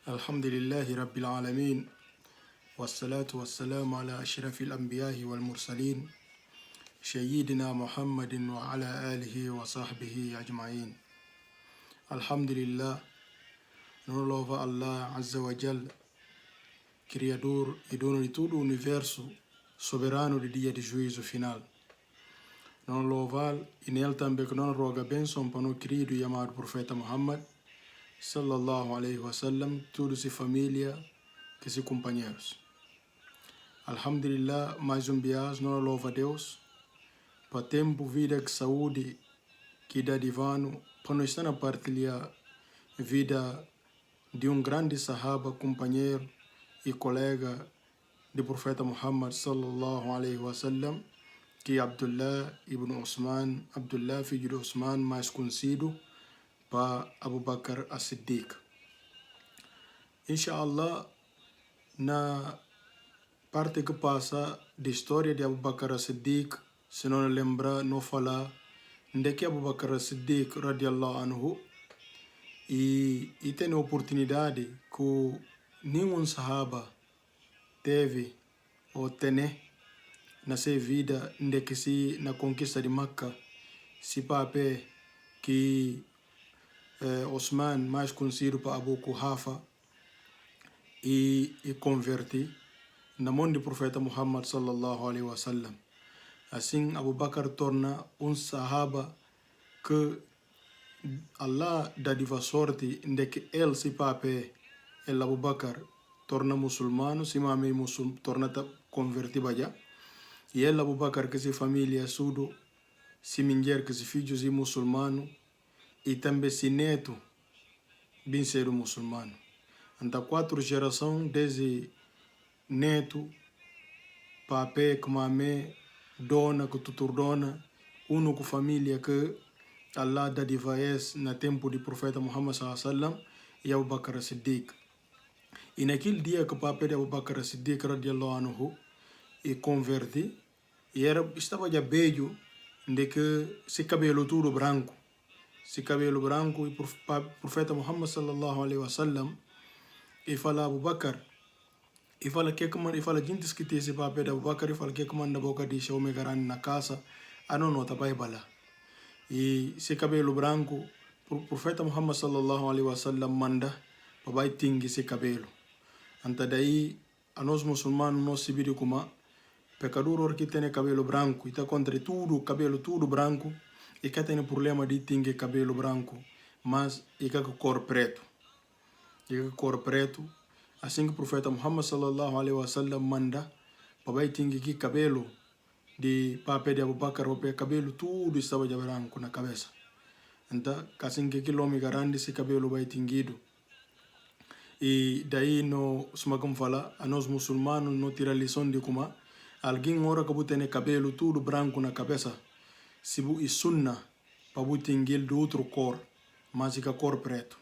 الحمد لله رب العالمين والصلاة والسلام على أشرف الأنبياء والمرسلين سيدنا محمد وعلى آله وصحبه أجمعين. الحمد لله nulova Allah Azza wa Jalla, Criador e dono de todo o universo, soberano de dia de juízo final. Não louvar e nele também que não roga bênção para o querido e amado profeta Muhammad sallallahu alaihi wasallam, todos e família, que se companheiros. Alhamdulillah, mais bias, não louva a Deus, para tempo, vida e saúde que dá divano, para nós estar a partilhar vida de grande sahaba, companheiro e colega do profeta Muhammad sallallahu alaihi wasallam, que é Abdullah ibn Usman, Abdullah filho de Usman, mais conhecido para Abu Bakr as-Siddiq. Inshallah, na parte que passa da história de Abu Bakr as-Siddiq, se não lembra, não falar de que Abu Bakr as-Siddiq radiallahu anhu e tem a oportunidade que nenhum sahaba teve ou tem na sua vida, de que se na conquista de Meca, se pape que Osman, mais conhecido para Abu Quhafa, e converti na mão do profeta Muhammad sallallahu alaihi wasallam. Assim, Abu Bakr torna sahaba que Allah dá diva sorte de que ele se pape, ele Abu Bakr torna muçulmano, se mame muçulmano, torna converti baja. E ele Abu Bakr que se família sudo, se mulher que se filhos e muçulmano, e também se neto, bem ser muçulmano. Então, 4 gerações, desde neto, pape, que mame, dona, que tutor dona, com família que Allah dá de vaies na tempo do profeta Muhammad sallallahu alaihi wasallam e Abu Bakr as-Siddiq. E naquele dia que o pape de Abu Bakr as-Siddiq radiallahu anhu e converti, e estava já beijo de que se cabelo tudo branco. Se cabelo branco, e o profeta Muhammad sallallahu alaihi wasallam e fala Abu Bakr, e fala que e fala gente que tem esse pape de Abu Bakr, e fala que manda boca de Shaume Garan na casa, a não nota para bala. E se cabelo branco, o profeta Muhammad sallallahu alaihi wasallam manda para vai tingue esse cabelo. Anta daí a nós muçulmanos nós se vira como pecador que tem cabelo branco e está contra tudo, cabelo tudo branco, e que tem problema de tingue cabelo branco, mas e que cor preto. E que cor preto, assim que o profeta Muhammad sallallahu alaihi wasallam manda para vai tingue que cabelo de pape de Abu Bakr, o cabelo tudo estava de branco na cabeça. Então, assim que homem garante esse cabelo vai tinguido. E daí, no como fala, a nós muçulmanos não tira lição de como alguém ora que tem cabelo tudo branco na cabeça, se e sunna para tinguir de outro cor, mas é cor preto.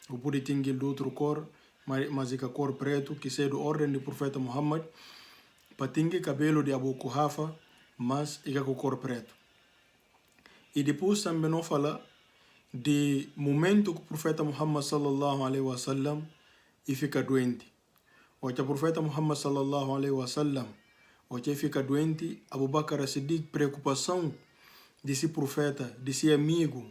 O pode tinguir de outro cor, mas é cor preto, que seja a ordem do profeta Muhammad, para tinguir cabelo de Abu Quhafa, mas é com cor preto. E depois também não fala de momento que o profeta Muhammad sallallahu alaihi wasallam e fica doente. O profeta Muhammad sallallahu alaihi wasallam o fica doente, Abu Bakr as-Siddiq, preocupação de ser profeta, de ser amigo,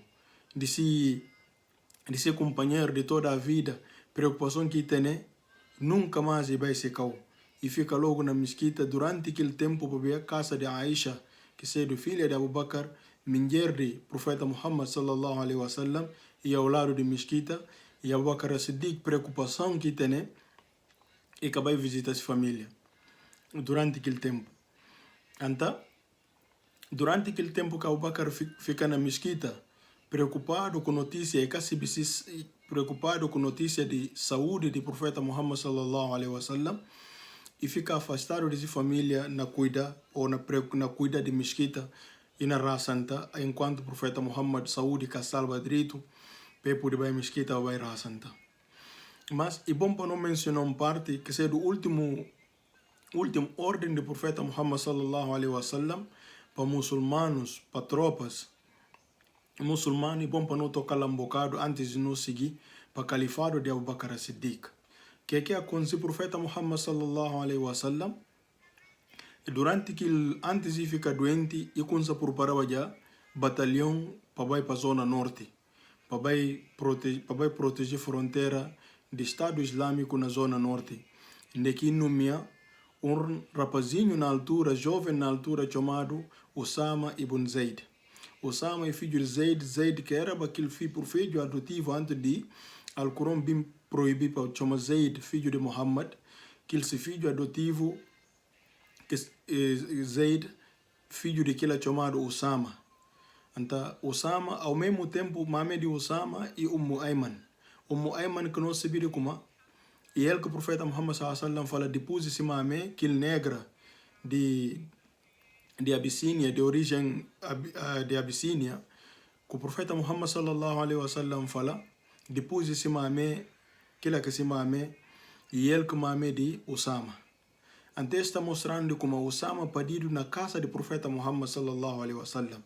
de ser companheiro de toda a vida, preocupação que tem, nunca mais vai se cau. E fica logo na mesquita durante aquele tempo para ver a casa de Aisha, que é filha de Abu Bakr, mulher do profeta Muhammad sallallahu alaihi wasallam, e ao lado de mesquita, e Abu Bakr as-Siddiq, preocupação que tem, e acaba visitar a família durante aquele tempo. Então, durante aquele tempo que Abu Bakr fica na mesquita, preocupado com notícia, e preocupado com notícia de saúde do profeta Muhammad sallallahu alaihi wasallam, e fica afastado de sua família na cuida ou na cuida de mesquita e na raçanta, enquanto o profeta Muhammad saúde que salva direito, para poder vai mesquita ou vai raçanta. Mas é bom para não mencionar parte que é do último ordem do profeta Muhammad sallallahu alaihi wasallam para muçulmanos, para tropas muçulmanos, é bom para não tocar lá um bocado antes de não seguir para califado de Abu Bakr Siddiq. Que aconteceu o profeta Muhammad sallallahu alaihi wasallam durante que antes de ficar doente e começa por parar já batalhão para ir para a zona norte, para proteger a fronteira do Estado Islâmico na zona norte. Ndeki nomea rapazinho na altura, jovem na altura, chamado Osama ibn Zaid. Osama é filho de Zaid que era aquele filho adotivo antes de Al-Quran bem proibir para chamar Zaid, filho de Muhammad, que ele se filho adotivo, que Zaid, filho de aquele chamado Osama. Então, Osama, ao mesmo tempo, mãe de Osama e Ayman. Ayman que não sabia como. E ele que o profeta Muhammad sallallahu fala depois de si mãe, que ele negra de Abissínia, de origem de Abissínia, que o profeta Muhammad sallallahu alaihi wasallam fala depois de si mãe, que ele que si mãe, e ele que mãe de Osama. Então está mostrando como Osama pedido na casa do profeta Muhammad sallallahu alaihi wasallam.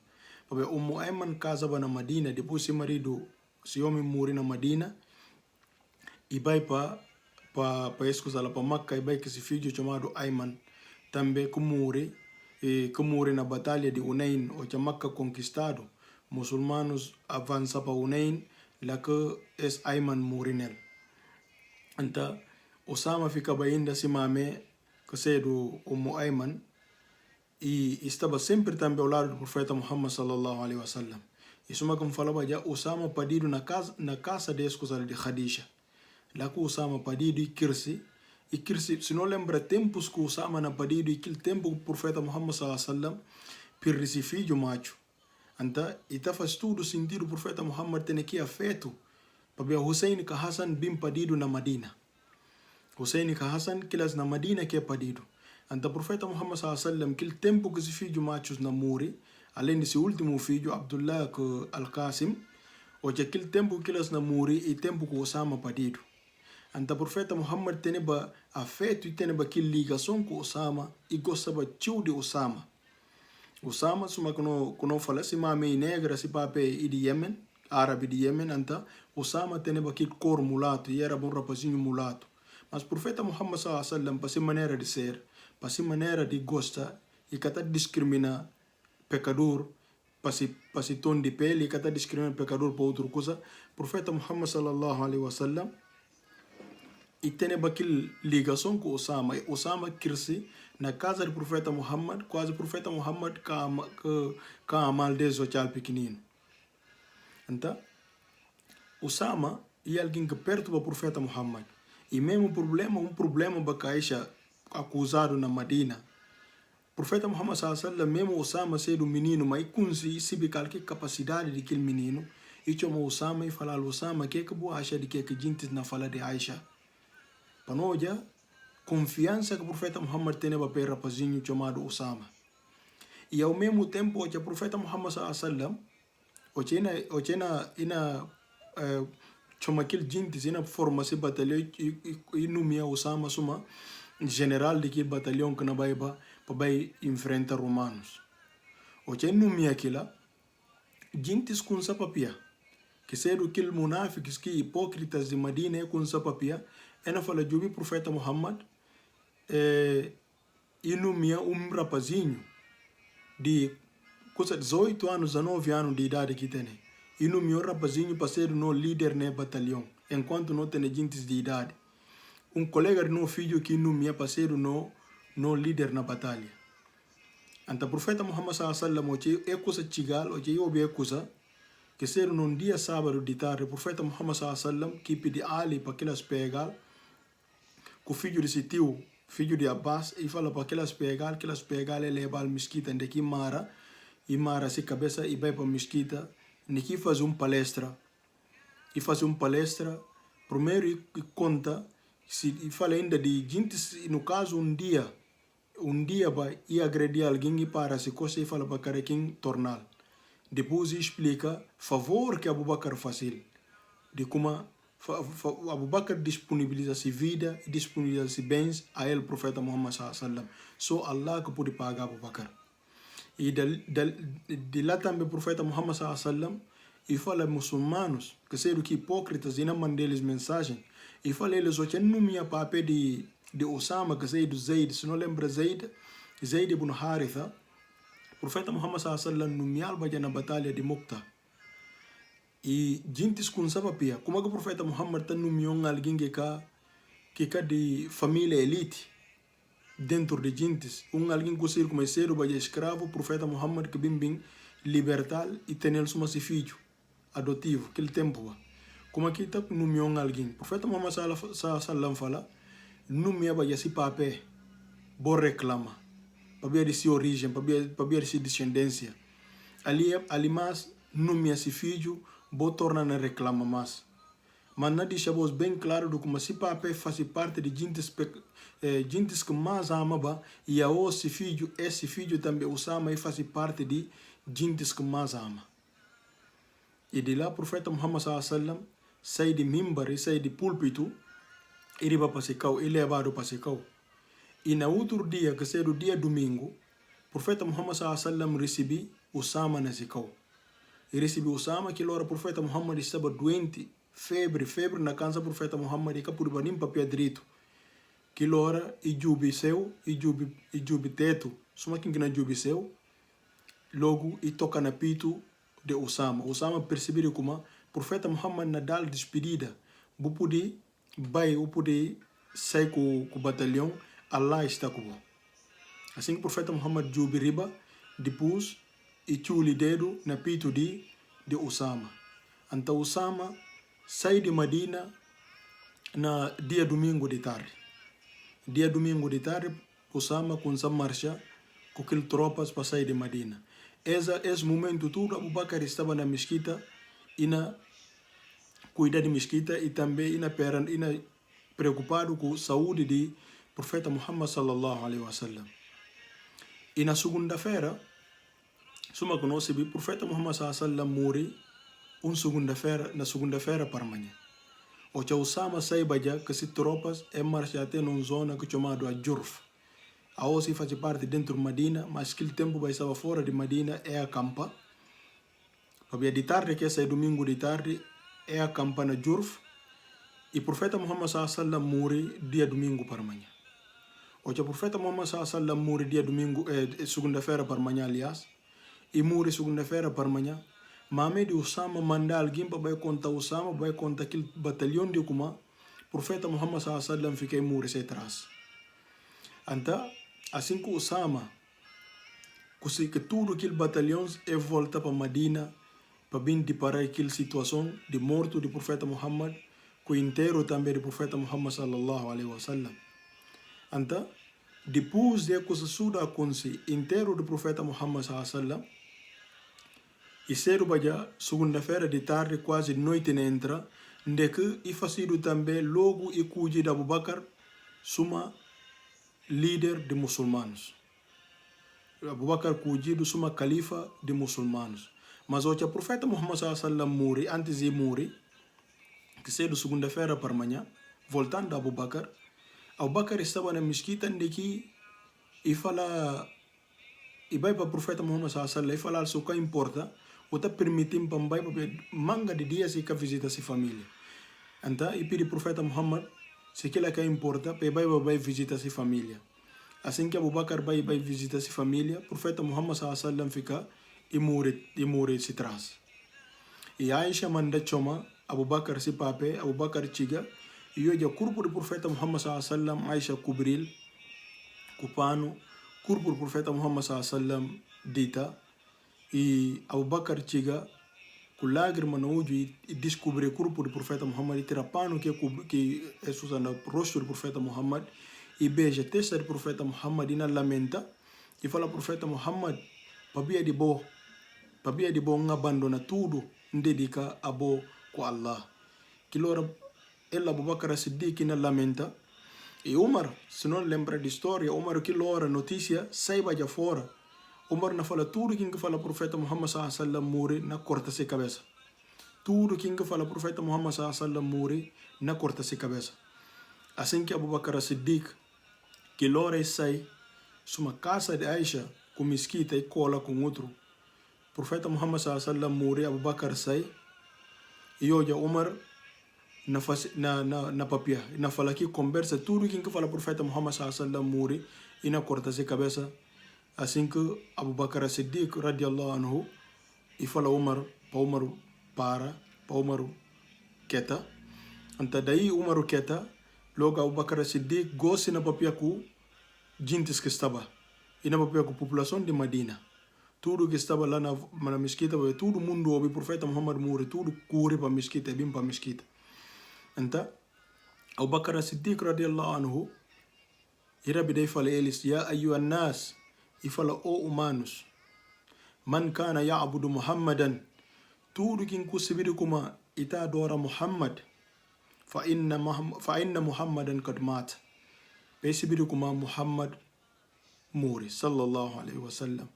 Porque Ayman casava na Madina, depois seu marido, seu homem morreu na Madina, e vai para Macca, e vai que esse filho chamado Ayman, também que morre na batalha de Hunain, ou que Macca conquistado, muçulmanos avançam para Hunain, lá que esse Ayman morre nele. Então, Osama ficava ainda acima que seja do Ayman, e estava sempre também ao lado do profeta Muhammad sallallahu alaihi wasallam. Isso é como falava já, Osama pedido na casa de escusar de Khadija. Lá que Osama pedido e Kirsi, se não lembra tempos que Osama na pedido e aquele tempo que o profeta Muhammad sallallahu alaihi wasallam per esse filho macho. Então, e faz tudo sentido o profeta Muhammad tem aqui afeto para Hussein que Hassan bem pedido na Madina. Hussein que Hassan que na Madina que é pedido. Então, o profeta Muhammad sallallahu aquele tempo que esse filho machos namore, além desse último filho, Abdullah al-Qasim, ou aquele tempo que eles namore e tempo que Osama pedido. Então, o profeta Muhammad tem afeto e tem aquela ligação com Osama e gostava de Osama. Osama, suma que não fala, se mãe negra, se papai de Yemen, árabe de Yemen, então, Osama tem aquele cor mulato e era bom rapazinho mulato. Mas o profeta Muhammad sallallahu para sua maneira de ser, para sua maneira de gostar, e que discrimina pecador, para se tom de pele, e que discrimina pecador para outra coisa, o profeta Muhammad sallallahu alaihi wasallam, e tem aquela ligação com Osama cresce na casa do profeta Muhammad, quase o profeta Muhammad que amal desde o pequenino. Então, Osama é alguém que perturba o profeta Muhammad. E mesmo um problema para Aisha acusado na Madina. O profeta Muhammad sallallahu mesmo Osama ser um menino, mas consegue qualquer capacidade daquele menino, e chama Osama e fala Osama que boa acha de que gente na fala de Aisha. Para nós, confiança que o profeta Muhammad tem para o rapazinho chamado Osama. E ao mesmo tempo, o profeta Muhammad sallallahu chama aquele gente na formação batalhão e nomea Osama suma general daquele batalhão que na para enfrentar romanos. O que nomea aquilo, gente com sapapia, que são aqueles munafícos que hipócritas de Madina com sapapia, ela fala de o profeta Muhammad e nomea rapazinho de 18 anos a 9 anos de idade que tem. E no meu rapazinho para ser no líder no batalhão, enquanto não tem gente de idade. Colega de meu filho que no meu para ser no líder na batalha. Então o profeta Muhammad sallallahu alaihi wasallam é coisa chigal, o que eu be coisa que ser num dia sábado de tarde, o profeta Muhammad sallallahu alaihi wasallam que pede Ali para que elas pegar, com o filho de seu tio, filho de Abbas, e fala para que elas pegar e levar a mesquita, onde que Mara, e Mara se cabeça e vai para a mesquita. Niki faz palestra. E faz palestra, primeiro e conta, e fala ainda de gente, no caso um dia vai e agredir alguém e para se costa e fala para quem tornar. Depois explica favor que Abu Bakr faz, de como Abu Bakr disponibiliza-se vida e disponibiliza-se bens a ele, profeta Muhammad sallallahu alaihi wasallam. Só Allah que pode pagar Abu Bakr. E de lá também o profeta Muhammad sallallahu alaihi wasallam e fala muçulmanos, que são que hipócritas, e não mandam eles mensagem, e fala eles só que não me papel de Osama, que saiu do Zaid, se não lembra Zaid ibn Haritha, o profeta Muhammad sallallahu nomeou na batalha de Mukta. E gente com sabia, como que o profeta Muhammad está nomeando alguém que é de família elite, dentro de gentes, alguém que ser como ser o escravo, o profeta Muhammad que bem libertar e ter ele como seu filho adotivo, aquele tempo. Como aqui está nomeando alguém, o profeta Muhammad sallallahu fala, nomeava esse papel, bom reclama, para ver sua origem, para ver sua descendência. Ali mais nomeia esse filho, vou tornar a reclama mais. Mas não deixa vos bem claro do como esse papel faz parte de gentes que mais amava e a esse filho também Osama e faz parte de gentes que mais ama. E de lá o profeta Muhammad sallallahu sai de mimbar e sai de púlpito e vai para Secau, e levado para Secau. E no outro dia, que seria o dia domingo, o profeta Muhammad sallallahu recebeu Osama na Secau. E recebeu Osama, que o profeta Muhammad estava doente, febre na casa do profeta Muhammad, e que por banim papel direito. Que hora e jubi seu, e jubi teto, soma quem na jubi seu, logo e toca na pito de Osama. Osama percebeu como o profeta Muhammad na dal despedida, o poder sair com o batalhão, Allah está com você. Assim que o profeta Muhammad jubi riba, depois e chuli dedo na pito de Osama. Então Osama sai de Medina na dia domingo de tarde. Dia domingo de tarde, Osama começa a marchar com aquelas tropas para sair de Medina. Esse momento todo, Abu Bakr estava na mesquita e na cuidar de mesquita e também e preocupado com a saúde do profeta Muhammad sallallahu alaihi wasallam. E na segunda-feira, suma conosce o profeta Muhammad sallallahu alaihi wasallam morre na segunda-feira para amanhã. O que Osama saiba já que se tropas é marchar até numa zona que é chamada Jurf. A Ossi faz parte dentro de Medina, mas aquele tempo vai estar fora de Medina é acampa. Porque de tarde, que é domingo de tarde, é acampa na Jurf. E o profeta Muhammad sallallahu alaihi wasallam morre dia domingo para amanhã. O que o profeta Muhammad sallallahu alaihi wasallam morre dia domingo, segunda-feira para amanhã, aliás. E morre segunda-feira para amanhã. Mamed Osama manda alguém para contar Osama, vai contar aquele batalhão de Kuma, o profeta Muhammad sallallahu alaihi wasallam fica morrer sem atrás. Então, assim que Osama, que tudo aquele batalhão é volta para Medina, para vir parar aquela situação de morto do profeta Muhammad, com o inteiro também do profeta Muhammad sallallahu alaihi wasallam. Então, depois de que isso acontecer inteiro do profeta Muhammad sallallahu alaihi wasallam, e cedo baja, segunda-feira de tarde, quase noite na entra, de que e fazido também logo e cuide de Abu Bakr, suma líder de muçulmanos. Abu Bakr cuide suma califa de muçulmanos. Mas o que o profeta Muhammad sallallahu alaihi wasallam morre, antes de morrer, que cedo segunda-feira para amanhã, voltando a Abu Bakr estava na mesquita de que e fala, e vai para o profeta Muhammad sallallahu alaihi wasallam e fala o que importa, ou está permitindo para manga de dias e que visita sua família. Então, e pede o profeta Muhammad, se aquilo que importa, vai visitar sua família. Assim que Abu Bakr vai visitar sua família, o profeta Muhammad sallallahu alaihi wasallam fica e morre se traz. E Aisha manda chama Abu Bakr se pape, Abu Bakr chiga, e hoje o corpo do profeta Muhammad sallallahu alaihi wasallam Aisha cobril, cupano, corpo do profeta Muhammad sallallahu alaihi wasallam dita, e Abu Bakr chega com lágrima no olho e descobre o corpo do profeta Muhammad e tira pano que é usando o rosto do profeta Muhammad e beija a testa do profeta Muhammad e não lamenta e fala ao profeta Muhammad pabia de bo abandona tudo e dedica a bo com Allah. Que lora ela Abu Bakr Siddiq não lamenta e Umar, se não lembra de história, Umar que lora notícia saiba já fora. Umar na fala tudo quem que fala o profeta Muhammad sallallahu alaihi wasallam morre na corta se cabeça. Tudo quem que fala o profeta Muhammad sallallahu alaihi wasallam morre na corta se cabeça. Assim que Abu Bakr Siddiq que lora e sai suma casa de Aisha com mesquita e cola com outro. O profeta Muhammad sallallahu alaihi wasallam morre, Abu Bakr sai Ioja Umar na papia, na fala que conversa tudo que fala o profeta Muhammad sallallahu muri e na corta se cabeça. Assim que Abu Bakr as-Siddiq radiallahu anhu e fala Umar para Umar quieta. Anta daí Umar quieta, logo Abu Bakr as-Siddiq gosta na papia com gente que estava e na papia com a população de Medina. Tudo que estava lá na mesquita, todo mundo ouve o profeta Muhammad muri, tudo corre para a mesquita, bem para a mesquita. Então, Abu Bakr as-Siddiq radiallahu anhu ira bidai fala eles, ya ayyuhan nas, e fala, ó humanos, man kana ya'budu Muhammadan, tudo quem conseguir como ita adora Muhammad, fa inna Muhammadan qad mata. Perceber como Muhammad muri, sallallahu alaihi wasallam.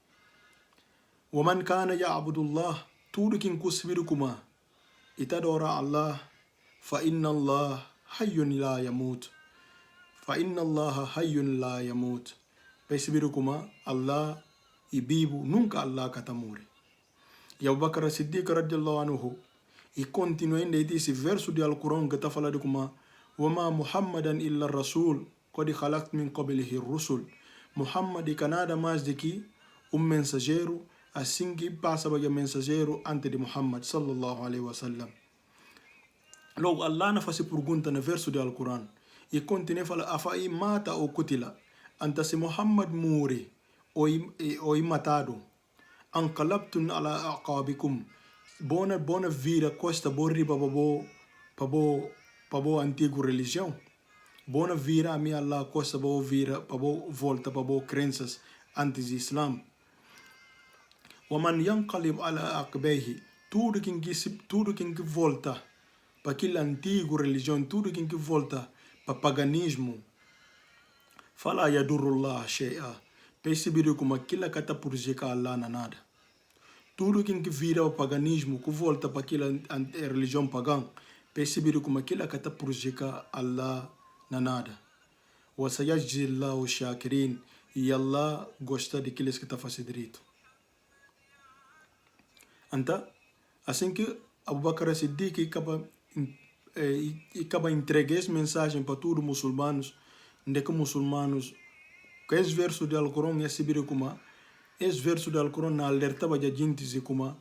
Wa man kana ya'budu Allah, tudo quem conseguir como ita adora Allah, fa inna Allah hayyun la yamut. Fa inna Allah hayyun la yamut. Perceber como Allah e vivo, nunca Allah katamuri. E Abu Bakr as-Siddiq radiallahu anhu e continua ainda esse verso de Al-Quran que está falando como وَمَا مُحَمَّدًا إِلَّا الرَّسُولُ قَدْ خَلَقْتَ مِنْ قَبْلِهِ الرُّسُلُ. Muhammad e nada mais de que mensageiro, assim que passa para o mensageiro antes de Muhammad sallallahu alaihi wasallam. Logo Allah na faz pergunta no verso de Al-Quran e continua a falar, afai mata ou kutila, anta se Muhammad muri ou matado, anqalabtun ala aqabikum, bona vida costa borri para bo antigo religião, bona vida a minha Allah costa bo vira para bo volta para bo crenças antes do Islam. Waman yanqalib ala aqbaihi, tudo quem que volta para aquele antigo religião, tudo quem que volta para paganismo, fala yadurullah shay'a, perceber como aquilo que está por jecar Allah na nada. Tudo quem que vira o paganismo, que volta para aquela religião pagã, perceber como aquilo que está por jecar Allah na nada. Wa sayajzillahu shakirin, e Allah gosta daqueles que está fazendo direito. Então, assim que Abu Bakr as-Siddiq acaba entregar essa mensagem para todos os muçulmanos, onde que muçulmanos, que esse verso de Al-Quran é saber como esse verso de Al-Quran alertava a gente de como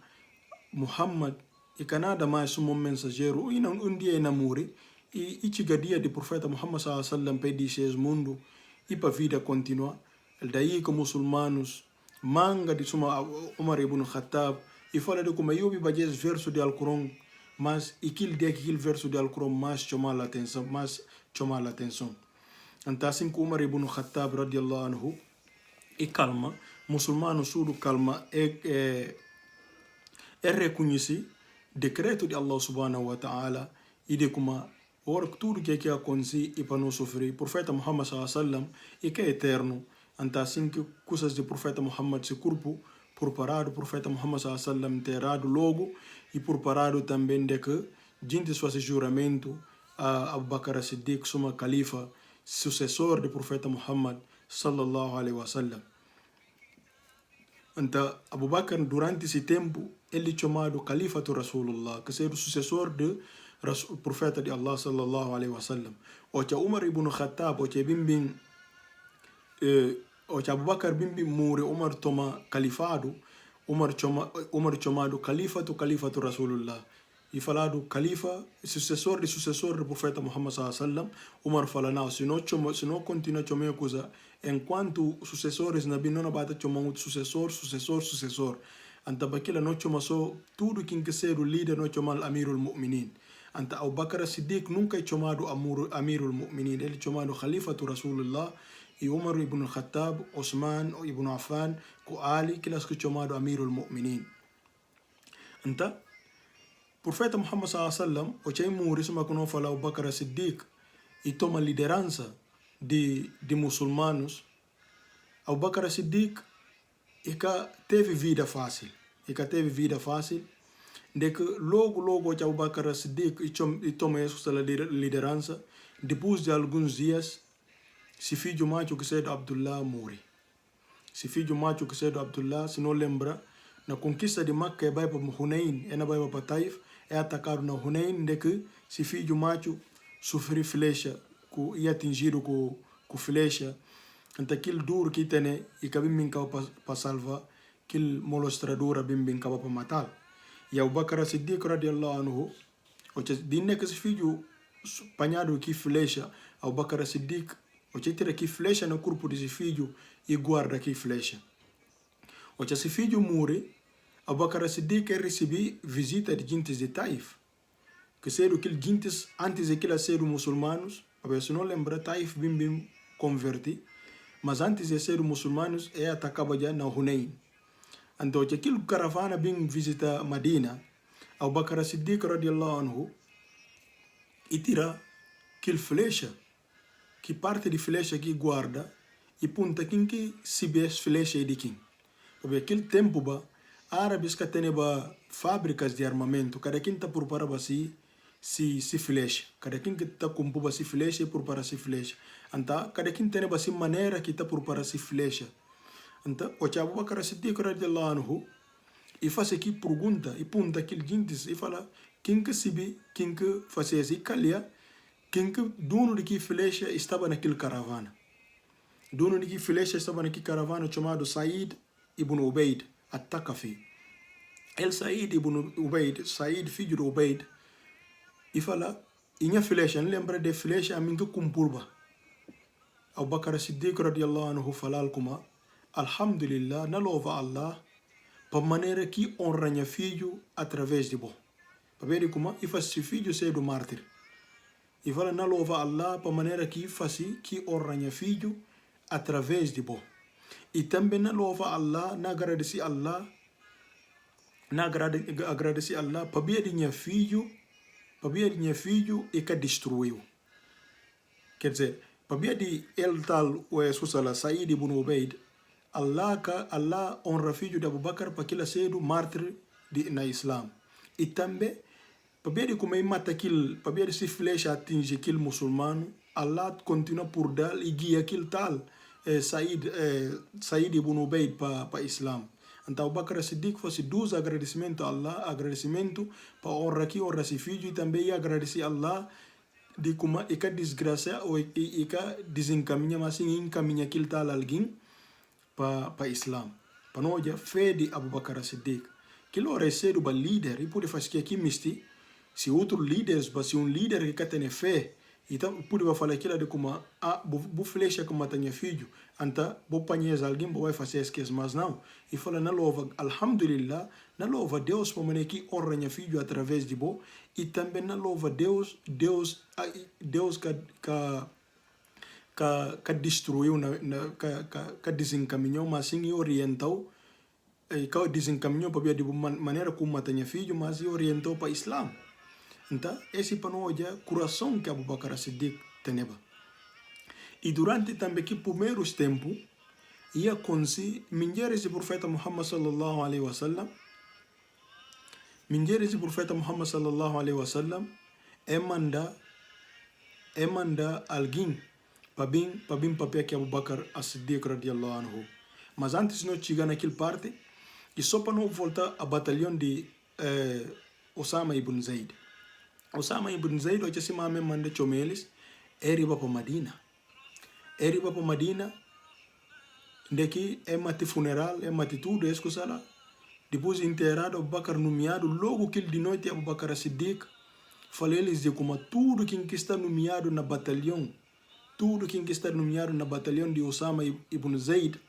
Muhammad e que nada mais um mensageiro, e um dia enamore, e chega dia do profeta Muhammad sallallahu alaihi wasallam pede esse mundo e para a vida continuar. Daí que muçulmanos manga de suma Umar ibn Khattab e fala de como eu vi esse verso de Al-Quran, mas aquele verso de Al-Quran mais chamar a atenção. Então assim que Umar ibn Khattab radiallahu anhu e calma, muçulmanos tudo calma é reconhecer decreto de Allah subhanahu wa ta'ala e de como tudo que acontece e para não sofrer. Profeta Muhammad sallallahu alaihi wasallam e que é eterno. Então assim que coisas do profeta Muhammad se corpo preparado, profeta Muhammad sallallahu alaihi wasallam enterrado logo e preparado também de que gente faz juramento a Abu Bakr as-Siddiq suma califa, sucessor do profeta Muhammad sallallahu alaihi wasallam. Então Abu Bakr durante esse tempo ele chamado califa do Rasulullah, que seja o sucessor do profeta de Allah sallallahu alaihi wasallam. Ocha Umar ibn Khattab, ocha bimbin ocha Abu Bakr bimbin muri Umar toma califado, Umar chamado califa do Rasulullah. E falado califa, sucessor do profeta Muhammad sallallahu alaihi wasallam. Umar fala não, se não continua chamando coisa, enquanto sucessores nabi não bata chamando sucessor. Anta bakila não chama só tudo quem que ser o líder não chama Amirul Mu'minin. Anta Abu Bakr as-Siddiq nunca é chamado Amirul Mu'minin, ele é chamado Khalifa do Rasulullah. E Umar ibn Khattab, Osman ibn Affan, Ali, que elas que chamado Amirul Mu'minin. Então, profeta Muhammad sallallahu alaihi wasallam, o que morre, como que não fala Abu Bakr as-Siddiq e toma liderança de muçulmanos. Abu Bakr as-Siddiq teve vida fácil, de que logo Abu Bakr as-Siddiq e toma essa liderança. Depois de alguns dias, se filho macho que se do Abdullah morre. Se filho macho que se do Abdullah, se não lembra, na conquista de Makkah vai para Hunain, vai para Taif, é atacado na Hunain, de que se filho macho sofre flecha, e atingido com flecha, então aquele duro que tem, e que bem para salvar, aquele molestrador bem para matar. E Abu Bakr Siddiq radiallahu anhu, ou seja, dinhe que esse filho apanhado que flecha, Abu Bakr Siddiq, ou seja, tira que flecha no corpo desse filho e guarda que flecha. Ou seja, esse filho morre, Abu Bakr Siddiq recebe visita de gentes de Taif, que seram aqueles gentes antes de que eles serem muçulmanos. Se não lembra, Taif bem converti, mas antes de serem muçulmanos, atacava já na Hunain. Então, aquele caravana bem visita Madina, Abu Bakr Siddiq radiallahu anhu, e tira aquele flecha, que parte de flecha que guarda, e punta quem que se vê flecha de quem. Porque aquele tempo, árabes que têm fábricas de armamento, cada quem está preparado se flecha, cada quem que está comprando se flecha e prepara se flecha. Então, cada quem tem assim maneira que está preparado se flecha. Então, o Abu Bakr Siddiq radiallahu anhu, e faz aqui pergunta, e punta aquele gente, e fala, quem que se vê, quem que faz assim, calia, quem que dono de que flecha estava naquele caravana. Dono de que flecha estava naquele caravana chamado Said ibn Ubaid, at-Taqafi. Ele Said ibn Ubaid, Said filho de Ubaid, e fala, e minha flecha, não lembra de flecha, a mim que cumpurba. Abu Bakr Siddiq radiallahu anhu falal como, alhamdulillah, na louva Allah, para maneira que honra minha filho através de bom. Para ver como, e faz se filho ser do mártir. E fala, na louva Allah, para maneira que faz que honra minha filho através de bom. E também na louva Allah, na agradecer Allah, para ver de minha filho, e que destruiu. Quer dizer, para ver de ele tal, o Susala, Said ibn Ubaid, Allah honra filho de Abu Bakr para que ele seja do mártir na Islam. E também, para ver como ele mata aquele, para ver se flecha atinge aquele muçulmano, Allah continua por dar e guia aquele tal, Said ibn Ubaid para Islam. Então, Abu Bakr Siddiq faz dois agradecimentos a Allah, agradecimento para honrar que honra seu filho, e também agradecer a Allah de como é que desgraça ou é que desencaminha, mas sim encaminha aquele tal alguém para Islam. Para nós, fé de Abu Bakr Siddiq. Que ele é ser o líder, e pode fazer que aqui misti, se outro líder, se um líder que tem fé, então pode falar aquilo de como, vou flecha como tem filho, então vou panhar alguém, vou fazer esquece, mas não. E fala, na louva, alhamdulillah, na louva Deus para maneira que honra minha filho através de bo, e também na louva Deus que destruiu, que desencaminhou, mas sim orientou, que desencaminhou para ver de maneira como mata minha filho, mas orientou para Islam. Então, esse para nós é o coração que Abu Bakr Siddiq tinha. E durante também que primeiros tempos, ia conhecer mulheres do profeta Muhammad sallallahu alaihi wasallam. Mulheres do profeta Muhammad sallallahu alaihi wasallam manda alguém para vir papel que Abu Bakr Siddiq radiallahu anhu. Mas antes de nós chegar naquela parte, e só para não voltar ao batalhão de Osama ibn Zaid. Osama ibn Zaid, hoje se mame manda chomeles, eriba para Madina. Eriba para Madina, daqui mate funeral, mate tudo, escusa lá. Depois enterrado, Abu Bakr nomeado, logo que de noite Abu Bakr Siddiq, falei eles de como tudo quem que está nomeado na batalhão, tudo quem que está nomeado na batalhão de Osama ibn Zaid,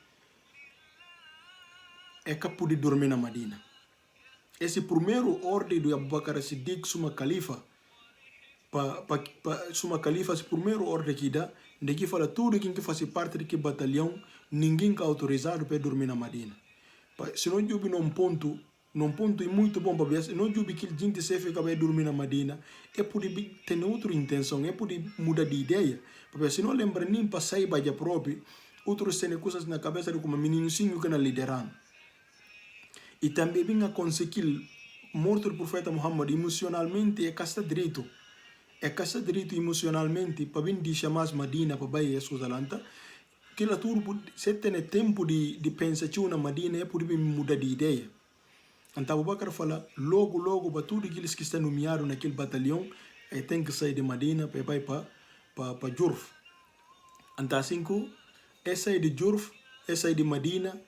capaz de dormir na Madina. Esse primeiro ordem do Abu Bakr Siddiq, suma califa, suma califa, esse primeiro ordem que dá, de que fala tudo quem que faz parte daquele batalhão, ninguém é autorizado para dormir na Madina. Se não jubi num ponto e muito bom para ver, se não jubi que gente se fica para dormir na Madina, pode ter outra intenção, pode mudar de ideia, porque se não lembra nem para sair para a própria, outros têm coisas na cabeça de como meninozinho que não liderando. E também vem a conseguir morto do profeta Muhammad emocionalmente casta direito. Casta direito emocionalmente para vir de chamar Madina para baixo Jesus alanta. Que lá tudo se tem tempo de pensar na Madina pode mudar de ideia. Então Abu Bakr fala, logo, para tudo aqueles que estão nomeados naquele batalhão, tem que sair de Medina para ir para Jurf. Então assim que sai de Jurf, sai de Medina,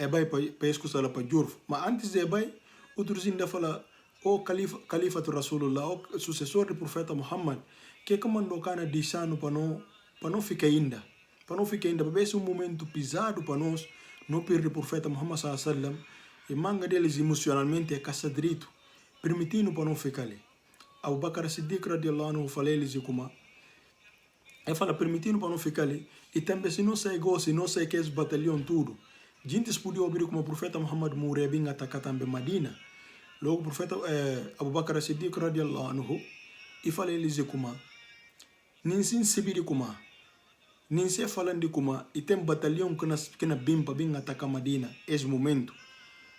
vai para escutar para Jurf. Mas antes de vai, outros ainda fala, o Califa do Rasulullah, o sucessor do profeta Muhammad, que comandou cana de sano para não ficar ainda. Para não ficar ainda, para ser momento pisado para nós, não perder o profeta Muhammad sallallahu alaihi wasallam, e manga deles emocionalmente é caçadrito, permitindo para não ficar ali. Abu Bakr Siddiq radiallahu anhu fala eles como fala permitindo para não ficar ali, e também se não sei gosto, se não sei que esse batalhão tudo, gente podiam ouvir como o profeta Muhammad morreu bem atacar também Medina. Logo o profeta Abu Bakr Siddiq radiallahu anhu e fala eles como ninguém se vira como ninguém falando de como e tem batalhão que na bem para bem atacar Medina esse momento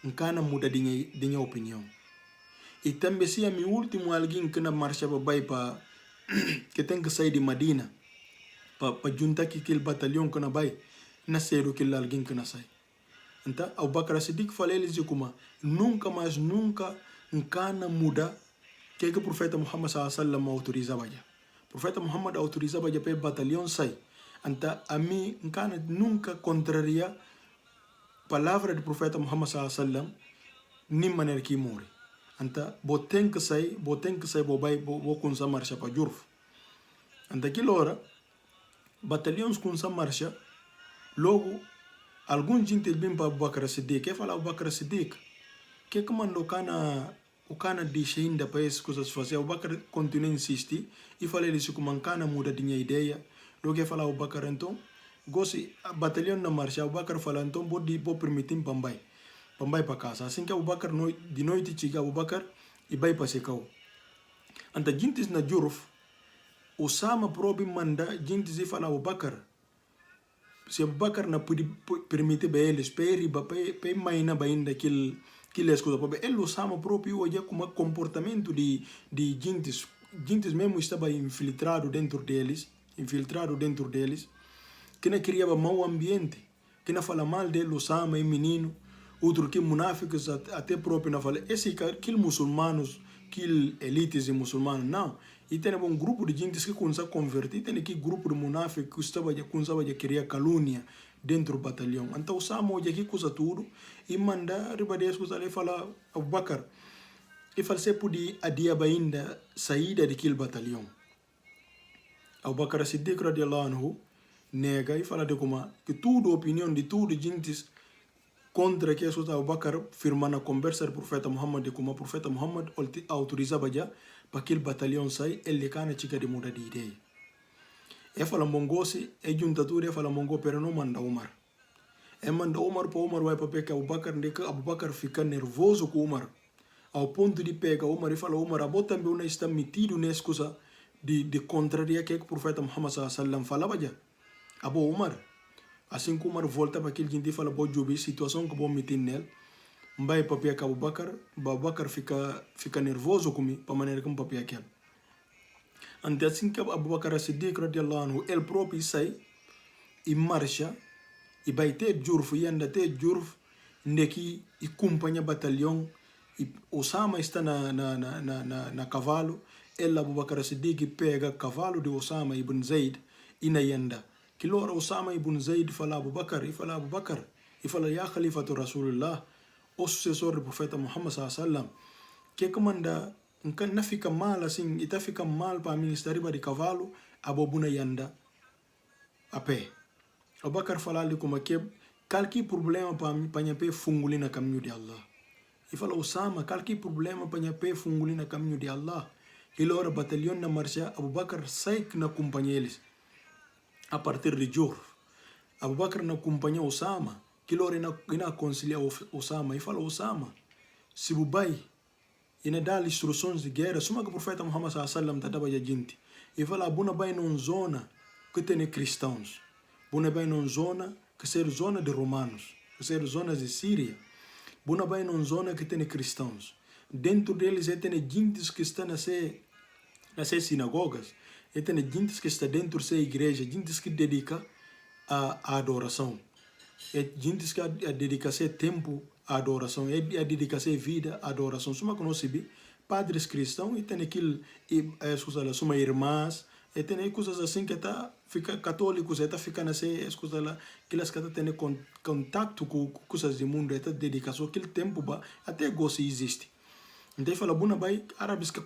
não muda de opinião. E também se é meu último alguém que na marcha para que tem que sair de Medina para juntar aquele batalhão que na vai na sair aquele alguém que na sai. Então Abu Bakr Siddiq fala eles como nunca muda que o profeta Muhammad sallallahu alaihi wasallam autorizava já. O profeta Muhammad autorizava já para batalhão sai. Então a mim nunca contraria palavra do profeta Muhammad sallallahu alaihi wasallam nem maneira que morre. Então botem que sai, vou começar a marcha para Jurf. Então aquela hora batalhões começam a marcha, logo alguns gente vêm para Abu Bakr Siddiq, que fala Abu Bakr Siddiq, que mandou o cana deixa ainda para essas coisas fazer. Abu Bakr continua a insistir e fala eles como um cana muda de minha ideia. Logo que fala Abu Bakr então, gosto batalhão na marcha, Abu Bakr fala então vou permitir Pambai para casa. Assim que Abu Bakr de noite chega Abu Bakr e vai para Secau. Anta gente na Jurf, Osama próprio manda gente e fala Abu Bakr. Se Abu Bakr não pode permitir para eles, para mais na bainda aquele escuta, porque ele Osama próprio olha como comportamento de gente mesmo estava infiltrado dentro deles, que não criava mau ambiente, que não fala mal dele, Osama é menino. Outro que munáficos até próprio não fala, aqueles muçulmanos, aqueles elites muçulmanos, não. E tem um grupo de gente que começa a converter, tem aquele grupo de munáficos que começava a criar calúnia dentro do batalhão. Então o Samo já que coisa tudo e manda ribadeias coisa ali fala Abu Bakr e fala se podia adiar ainda saída daquele batalhão. Abu Bakr Siddiq radiallahu anhu nega e fala de como que tudo opinião de tudo gente contra que Abu Bakr firma na conversa do profeta Muhammad de como o profeta Muhammad autorizava já para aquele batalhão sair, ele cana chica de mudar de ideia. Fala mongosi, juntatura fala mongo pero não manda Umar. Manda Umar para Umar vai para pegar Abu Bakr fica nervoso com Umar. Ao ponto de pegar Umar e fala Umar, Abu também não está metido nessa coisa de contrariar que o profeta Muhammad sallallahu alaihi wasallam falava já. Abu Umar, assim que Umar volta para aquele gente e fala, vou jogar situação que vou meter nele, vai para pegar Abu Bakr fica nervoso comigo, para maneira como para pegar aquele. Então assim que Abu Bakr Siddiq radiallahu anhu, ele próprio sai e marcha e vai ter Jurf, e anda ter Jurf, ndeki e acompanha batalhão, e Osama está na cavalo, ele Abu Bakr Siddiq pega cavalo de Osama ibn Zaid e na anda. Que hora Osama ibn Zaid fala Abu Bakr, e fala ya Khalifa do Rasulullah, o sucessor do profeta Muhammad sallallahu alaihi wasallam, que comanda não fica mal assim, e tá fica mal para ministrar de cavalo, a bobuna yanda a pé. O Bakr fala ali como que qualquer problema para minha pé funguli na caminho de Allah. E fala Osama, qualquer problema para minha pé funguli na caminho de Allah. E hora batalhão na marcha, Abu Bakr sai na companhia eles. A partir de Jurf, Abu Bakr na companhia Osama, que hora ina aconselha Osama e fala Osama, se o bai e dá instruções de guerra, suma que o profeta Muhammad sallallahu alaihi wasallam tadaba a gente e fala buna bai numa zona que tem cristãos, buna bai numa zona que ser zona de romanos, que ser zona de Síria, buna bai numa zona que tem cristãos, dentro deles tem gente que está nas sinagogas, e tem gente que está dentro da igreja, gente que dedica a adoração, e gente que dedica seu tempo a adoração, é a dedicação vida à adoração. Suma que nós sabemos, padres cristãos, e tem aquilo, suma irmãs, e tem coisas assim que fica católicos, e fica nessa, aquelas que tem contato com coisas do mundo, e dedicação, aquele tempo, até gosto existe. Então, fala, bona vai, árabes que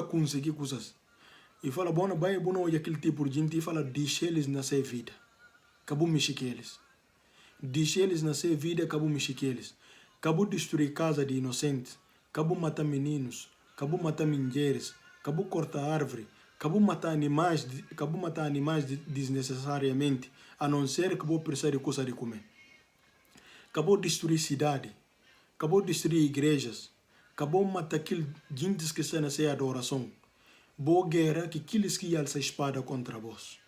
conseguir coisas. E fala, bona vai, bona olha aquele tipo de gente, e fala, deixa eles nascer vida. Acabou mexer eles. Deixa eles nascer vida, acabou mexer eles. Acabou destruir casa de inocentes. Acabou matar meninos. Acabou matar mulheres. Acabou cortar árvore. Acabou matar animais desnecessariamente. A não ser que vou precisar de coisa de comer. Acabou destruir cidade. Acabou destruir igrejas. Acabou matar aqueles gente que estão nessa adoração. Boa guerra que aqueles que alçam a espada contra vós.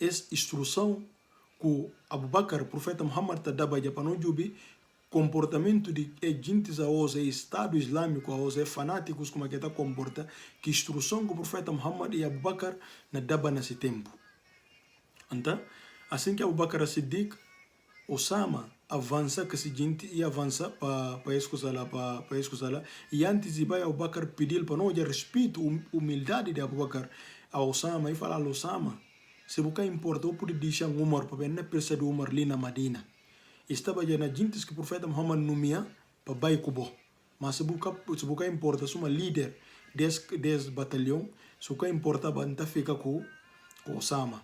Essa instrução que Abu Bakr, profeta Muhammad, dava para não jubi comportamento de gente a hoje, Estado Islâmico a hoje, fanáticos como é que está comporta, que instrução que o profeta Muhammad e Abu Bakr dava nesse tempo. Então, assim que Abu Bakr Siddiq, Osama avança que se gente e avança para escusar lá, e antes de Abu Bakr pedir para não respeito, humildade de Abu Bakr a Osama, e falar Osama, se você importa, eu podia deixar Umar para não precisar de Umar ali na Madina. Estava já na gente que o profeta Muhammad nomea para Baikubo. Mas se você importa, se uma líder desse batalhão, se você importa, você fica com Osama.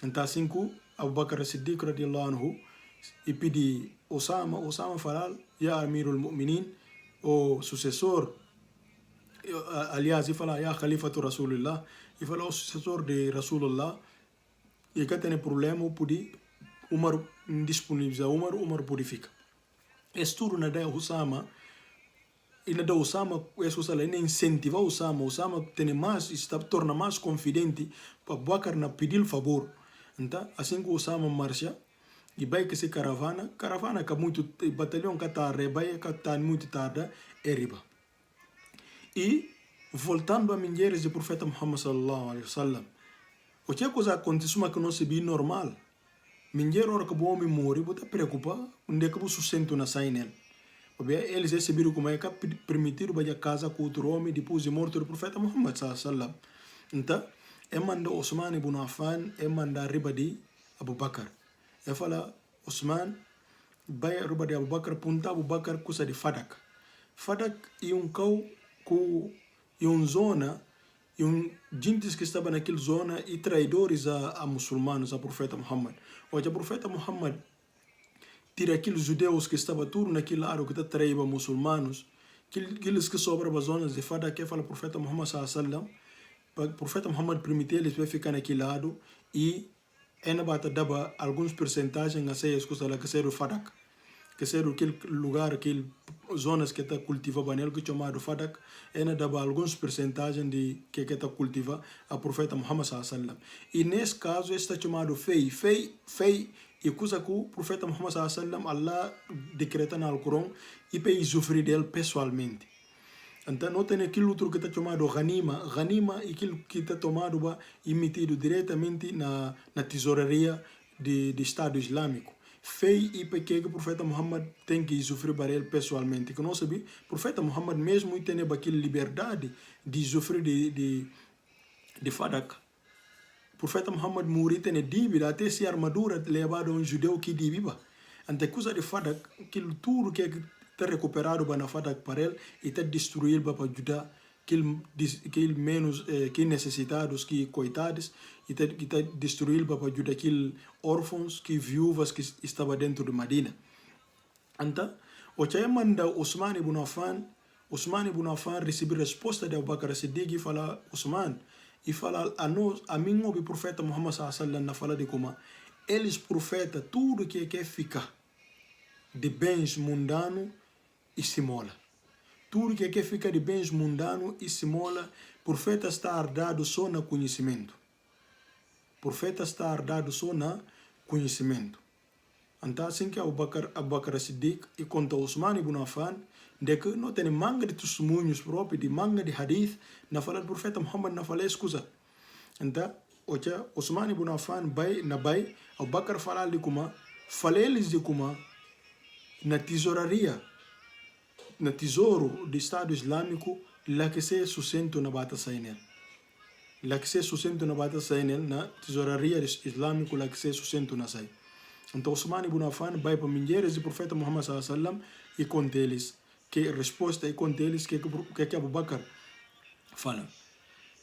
Então assim que Abu Bakr Siddiq radiallahu anhu e pedi Osama falar, ya Amirul Mu'minin, o sucessor, aliás, e falar, ya Khalifatu Rasulullah, e falar o sucessor de Rasulullah, e que tem problema, pode Umar disponibilizar Umar purifica. Esse tudo na da Osama, e na da Osama, ele incentiva Osama tem mais, torna mais confidente para Bakr na pedir favor. Então, assim que Osama marcha, e vai que se caravana que muito, batalhão que está rebaia, que está muito tarde, é riba. E, voltando a mulheres do profeta Muhammad sallallahu alaihi wasallam, o que coisa aconteceu que não se vê normal. Mulher hora que o homem morre, você preocupa, onde é que você sustenta na sainel. Eles receberam como é que permitiram para casa com outro homem depois de morte do profeta Muhammad sallallahu alaihi wasallam. Então, manda Osman ibn Affan, manda riba de Abu Bakr. Fala, Osman, vai riba de Abu Bakr, punta Abu Bakr coisa de Fadak. Fadak é cau com zona, gente que estava naquela zona e traidores a muçulmanos, a profeta Muhammad. Hoje a profeta Muhammad tira aqueles judeus que estavam tudo naquele lado que está traindo muçulmanos, aqueles que sobram as zonas de Fadak, que fala o profeta Muhammad sallallahu alaihi wasallam, o profeta Muhammad permitiu eles ficar naquele lado e ainda dava alguns percentagens a ser escuta que ser o Fadak, que ser aquele lugar, aquele zonas que está cultivado nele que chamado Fadak, ainda dava alguns percentagens de que está cultivado a profeta Muhammad sallallahu alaihi wasallam. E nesse caso está chamado fei e coisa que o profeta Muhammad sallallahu alaihi wasallam Allah decreta no Alcorão e para sofrer dele pessoalmente. Então, não tem aquilo outro que está chamado Ghanima é aquilo que está tomado e metido diretamente na tesouraria do Estado Islâmico. Fei e porque o profeta Muhammad tem que sofrer para ele pessoalmente. Que não sabe, o profeta Muhammad mesmo tem aquela liberdade de sofrer de Fadak. O profeta Muhammad morreu tem dívida até se a armadura levada a um judeu que dívida. Então, coisa de Fadak, aquilo tudo que está recuperado para Fadak para ele e está destruído para ajudar aquele menos que necessitados, que coitados, e está destruído para ajudar aqueles órfãos, que viúvas que estavam dentro de Madina. Então, o que manda Osman ibn Affan recebeu resposta de Abu Bakr Siddiq e fala, Osman, e fala a mim o profeta Muhammad sallallahu alaihi wasallam fala de como eles profeta tudo que quer ficar de bens mundanos e se mola. Tudo que quer ficar de bens mundanos e se mola, profeta está ardado só no conhecimento. Profeta está ardado só no conhecimento. Então, assim que Abu Bakr Siddiq e conta Osman ibn Affan, de que não tem manga de testemunhos próprios, de manga de hadith, na fala do profeta Muhammad, na fala escusa. Então, Osman ibn Affan Abu Bakr fala de como, fala eles de como, na tesouraria, na tesouro do Estado Islâmico, lá que se sustento na bata sainel. Lá que se sustento na bata sainel, na tesouraria islâmico, lá que se sustento na sai. Então, Osman ibn Affan vai para mulheres do profeta Muhammad sallallahu alaihi wasallam e conta eles que resposta e conta eles que Abu Bakr fala.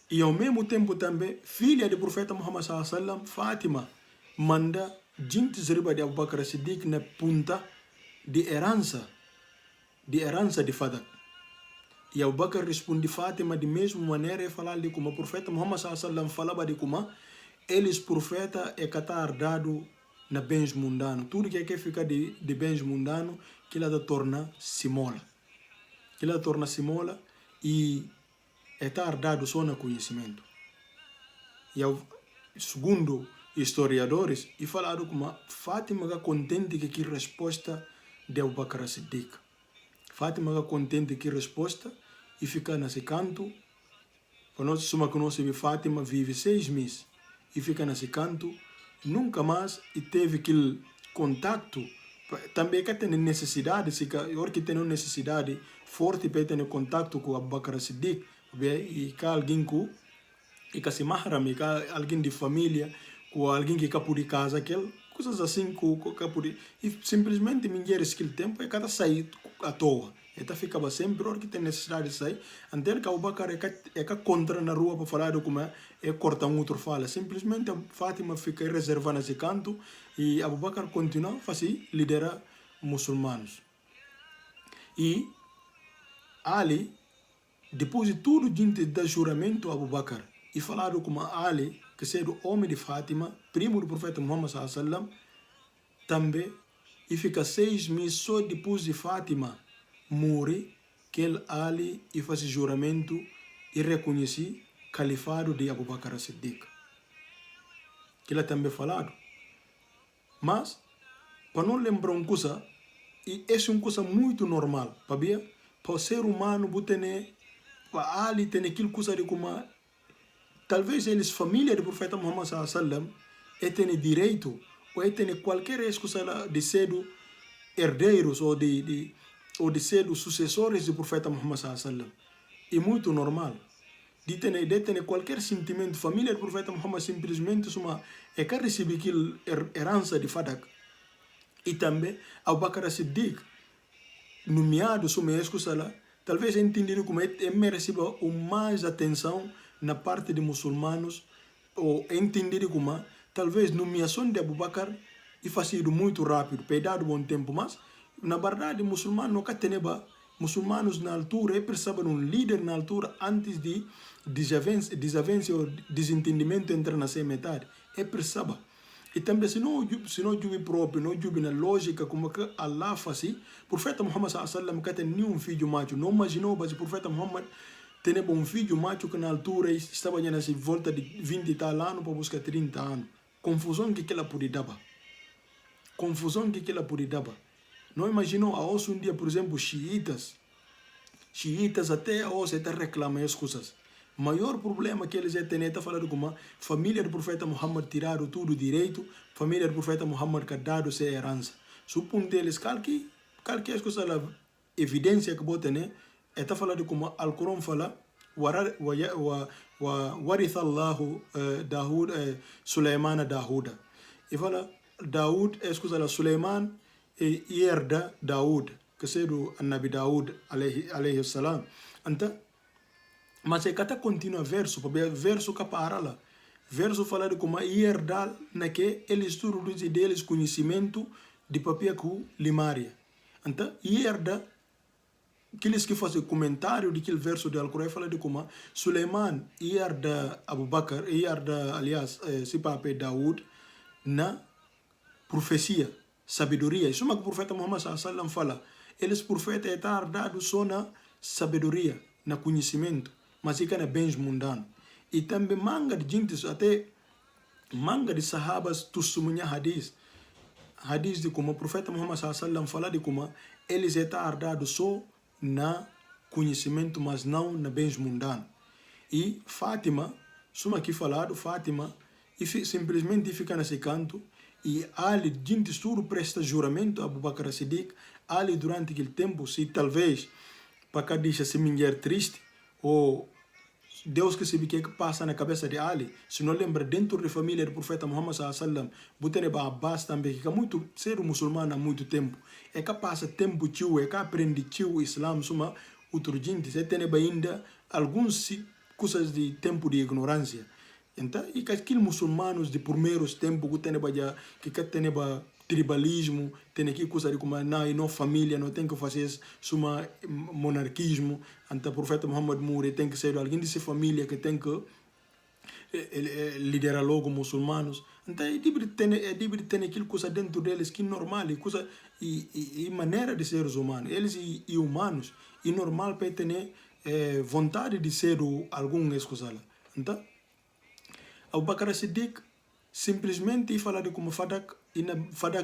E ao mesmo tempo também, filha do profeta Muhammad sallallahu alaihi wasallam, Fátima, manda gente zeriba de Abu Bakr Siddiq na punta de herança de Fadak. E Abu Bakr responde Fátima de mesma maneira e falar de como o profeta Muhammad sallallahu alaihi wasallam falava de como eles profeta é catar dado na bens mundano. Tudo que quer ficar de bens mundano, que ela torna simola. Que ela torna simola e é dado só no conhecimento. E segundo historiadores, e falaram como Fátima é contente que resposta de Abu Bakr Siddiq. Fátima é contente que resposta e fica nesse canto. Quando nós vimos Fátima vive 6 meses e fica nesse canto, nunca mais e teve aquele contato. Também que tem necessidade, se que tem necessidade forte para ter contato com Abu Bakr Siddiq, e com alguém que se mahram, e com alguém de família, com alguém que capou de casa, coisas assim e simplesmente mulheres que tempo é cada sair à toa. Ela ficava sempre que tem necessidade de sair. Até que Abu Bakr é contra na rua para falar de como é cortar outro fala. Simplesmente a Fátima fica reservada nesse canto e Abu Bakr continua a fazer liderar muçulmanos. E Ali, depois de tudo diante do juramento Abu Bakr, e falaram como Ali, que é o homem de Fátima, primo do profeta Muhammad sallallahu alaihi wasallam, também, e fica 6 meses só depois de Fátima morrer, que Ali e faz juramento e reconhece o califado de Abu Bakr Siddiq. Que ela também falaram. Mas, para não lembrar uma coisa, e essa é uma coisa muito normal, para o ser humano, para Ali tem aquilo coisa de como talvez eles, família do profeta Muhammad sallallahu alaihi wasallam, têm direito ou têm qualquer coisa de ser herdeiros ou de ser sucessores do profeta Muhammad sallallahu alaihi wasallam. É muito normal. De ter qualquer sentimento, família do profeta Muhammad simplesmente é que recebe aquela herança de Fadak. E também Abu Bakr Siddiq, nomeado sobre essa coisa, talvez entendido como merece mais atenção na parte de muçulmanos, ou entendido como talvez nomeação de Abu Bakr e fazido muito rápido, peidado bom tempo, mas na verdade muçulmano nunca tinha muçulmanos na altura, precisavam um líder na altura antes de desavença ou desentendimento entre na metade, precisava. E também se não juve próprio, não juve na lógica como que Allah faz, o profeta Muhammad sallallahu alaihi wasallam que tem nenhum filho macho, não imaginou, mas o profeta Muhammad tinha um filho macho que na altura estava nessa volta de 20 e tal anos para buscar 30 anos. Confusão que ela podia dar. Confusão que ela podia dar. Não imaginou a hoje um dia, por exemplo, xiitas até a hoje reclamam as coisas. O maior problema que eles têm é falar como a família do profeta Muhammad tiraram tudo direito, a família do profeta Muhammad que dado sua herança. Supondo eles, qualquer coisa, evidência que botam, é falar de como Al-Quran fala, waritha Allahu Sulaimana Dahuda. E fala, Daud, Suleiman, e herda Daud, que é do Nabi Daud, alayhi salam. Então, mas é que até continua verso que para lá. Verso fala de como herdar naque eles tudo deles conhecimento de papel com limária. Então, herda aqueles que fazem comentário daquele verso de Al-Quran fala de como Suleiman herda Abu Bakr, herda, aliás, se papai Daud na profecia, sabedoria. Isso é o que o profeta Muhammad sallallahu alaihi wasallam fala. Eles profetas estão herdados só na sabedoria, na conhecimento, mas fica na bens mundanos. E também manga de gente, até manga de sahabas, testemunha hadith de como o profeta Muhammad sallallahu alaihi wasallam fala de como eles estão herdados só na conhecimento, mas não na bens mundanos. E Fátima, suma aqui falado, Fátima, simplesmente fica nesse canto E Ali, gente tudo presta juramento a Abu Bakr Siddiq. Ali, durante aquele tempo, se talvez, para cá deixa se mulher triste, ou Deus que sabe o que passa na cabeça de Ali, se não lembra, dentro da família do profeta Muhammad sallallahu alaihi wasallam, Abbas também, que é muito ser muçulmano há muito tempo, é que passa tempo tio, é que aprende tio o Islam, suma outro gente, é tem ainda alguns coisas de tempo de ignorância. Então, e que aqueles muçulmanos de primeiros tempos que tem tribalismo, tem aqui coisa de como não família, não tem que fazer suma monarquismo. Então, o profeta Muhammad Muri tem que ser alguém dessa família que tem que liderar logo muçulmanos. Então, deve ter aquilo coisa dentro deles que é normal, coisa e maneira de seres humanos. Eles e humanos, e normal para ter vontade de ser algum coisa lá. Então, Abu Bakr Siddiq simplesmente fala de como fadak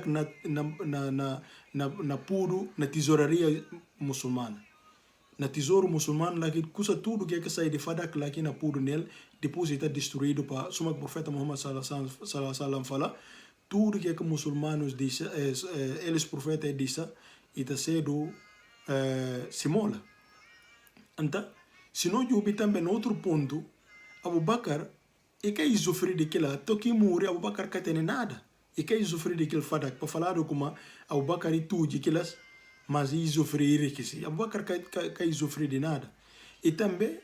na puro na tesouraria muçulmana. Na tesouro muçulmano, lá que custa tudo que sai de fadak lá que na puro nele, depois está destruído para suma o profeta Muhammad sallallahu alaihi wasallam fala, tudo que muçulmanos disse, eles profetas disse, e está sendo simola. Então, se não houve também outro ponto, Abu Bakr e que sofrer daquilo, toque morre, Abu Bakr não tem nada. E que sofrer daquilo fadak, para falar como Abu Bakr e tudo aquelas, mas ele sofrer que se Abu Bakr não sofrer de nada. E também,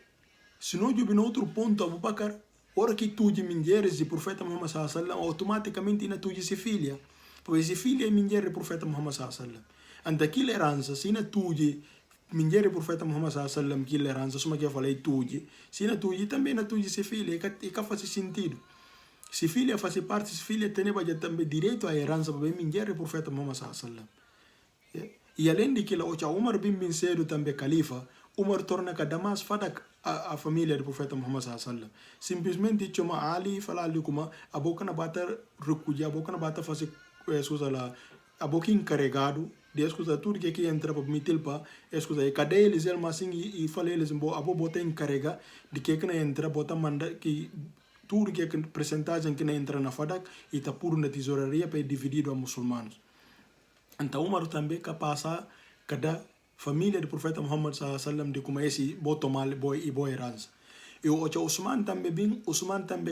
se não houve outro ponto, Abu Bakr, hora que tudo mulheres de profeta Muhammad sallallahu alaihi wasallam, automaticamente não tudo se filha. Porque se filha é mulher do profeta Muhammad sallallahu alaihi wasallam. Então aquela herança, se não tudo mulher do profeta Muhammad sallallahu alaihi wasallam, que herança, só que eu falei tudo, se não tudo também não tudo se filha, e que faz sentido. Se filha faz parte, se filha tem também direito à herança para mulher do profeta Muhammad sallallahu alaihi wasallam. E além de que o Umar bin Said também califa, Umar torna cada mais fadak a família do profeta Muhammad sallallahu alaihi wasallam. Simplesmente chama Ali fala ali como a boca na bata recolher, a boca na bata fazer coisa lá, a boca encarregado de escuta tudo que entra para meter para escuta e cadê eles mas assim e fala eles a boca bota encarrega de que não entra bota manda que tudo que percentagem que não entra na fadak e está puro na tesouraria para dividir a muçulmanos. Então Umar também que passa cada família do profeta Muhammad sallallahu alaihi wasallam de como esse boto mal boy e boy herança. E o Usman também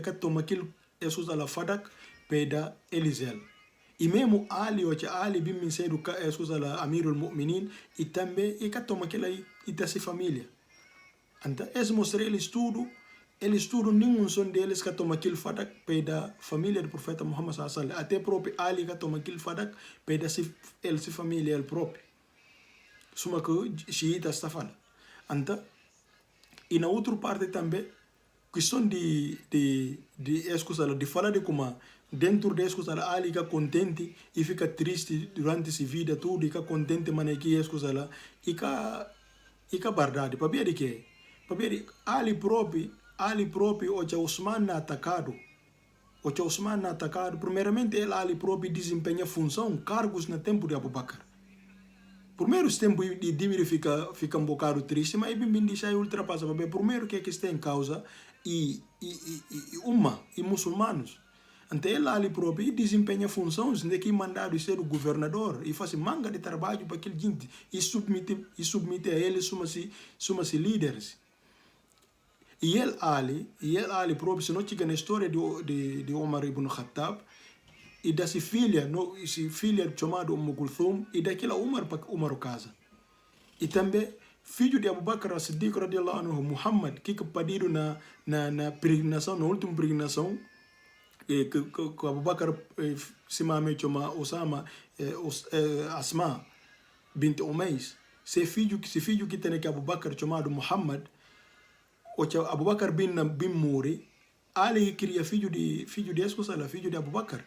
que toma aquilo escuta la fadak para Elisel. E mesmo Ali bin Said escuta la Amirul Mu'minin e também e que toma aquela e dessa família. Então esse mostra eles tudo nenhum som deles que toma aquele fadak para família do profeta Muhammad sallallahu alaihi wasallam. Até próprio Ali que toma aquele fadak para essa família ele próprio. Suma que xiita está falando. Então, e na outra parte também, questão de falar de como dentro da escusa Ali fica contente e fica triste durante essa vida tudo e fica contente mas que escusa lá e fica verdade para ver de que para ver Ali próprio o Usman na atacado primeiramente Ali próprio desempenha função cargos no tempo de Abu Bakr. Primeiro tempo de Dimir fica um bocado triste, mas bem deixar ultrapassa para ver primeiro que está em causa e muçulmanos. Então ele ali próprio desempenha funções de que mandado ser o governador e faz manga de trabalho para aquele gente e submete a ele suma-se líderes. E ele ali próprio, se não chega na história de Omar ibn Khattab, e dessa filha chamada Kulthum, e daquela Umar casa. E também, filho de Abu Bakr as-Siddiq radiallahu anhu, Muhammad, que pediram na peregrinação, na última peregrinação, que Abu Bakr se chama Osama, Asma, bint Umais, se filho que tem que Abu Bakr chamado Muhammad, Abu Bakr bin Muri, Ali queria filho de Abu Bakr.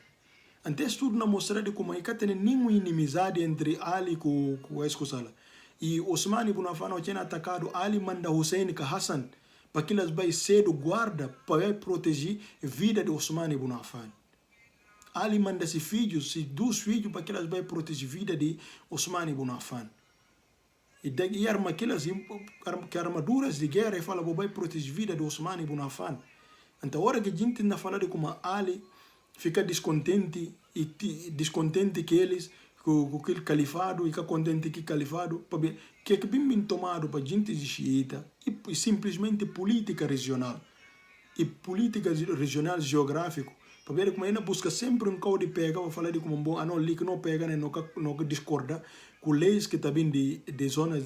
Então, tudo na mostra de como não tem nenhuma inimizade entre Ali com a escusala. E Osman ibn Affan tinha atacado Ali, manda Hussein e Hassan para que eles vai cedo guarda para proteger a vida de Osman ibn Affan. Ali manda dois filhos para que eles vai proteger a vida de Osman ibn Affan. E armaduras de guerra e fala vai proteger a vida de Osman ibn Affan. Então, a hora que a gente não fala de como Ali fica descontente e descontente que eles com aquele califado e que contente que califado que bem tomado para gente de xiita e simplesmente política regional e política regional geográfico para ver como ainda busca sempre um caude pega para falar de como bom não li que não pega né não discorda com leis que tá vindo de zonas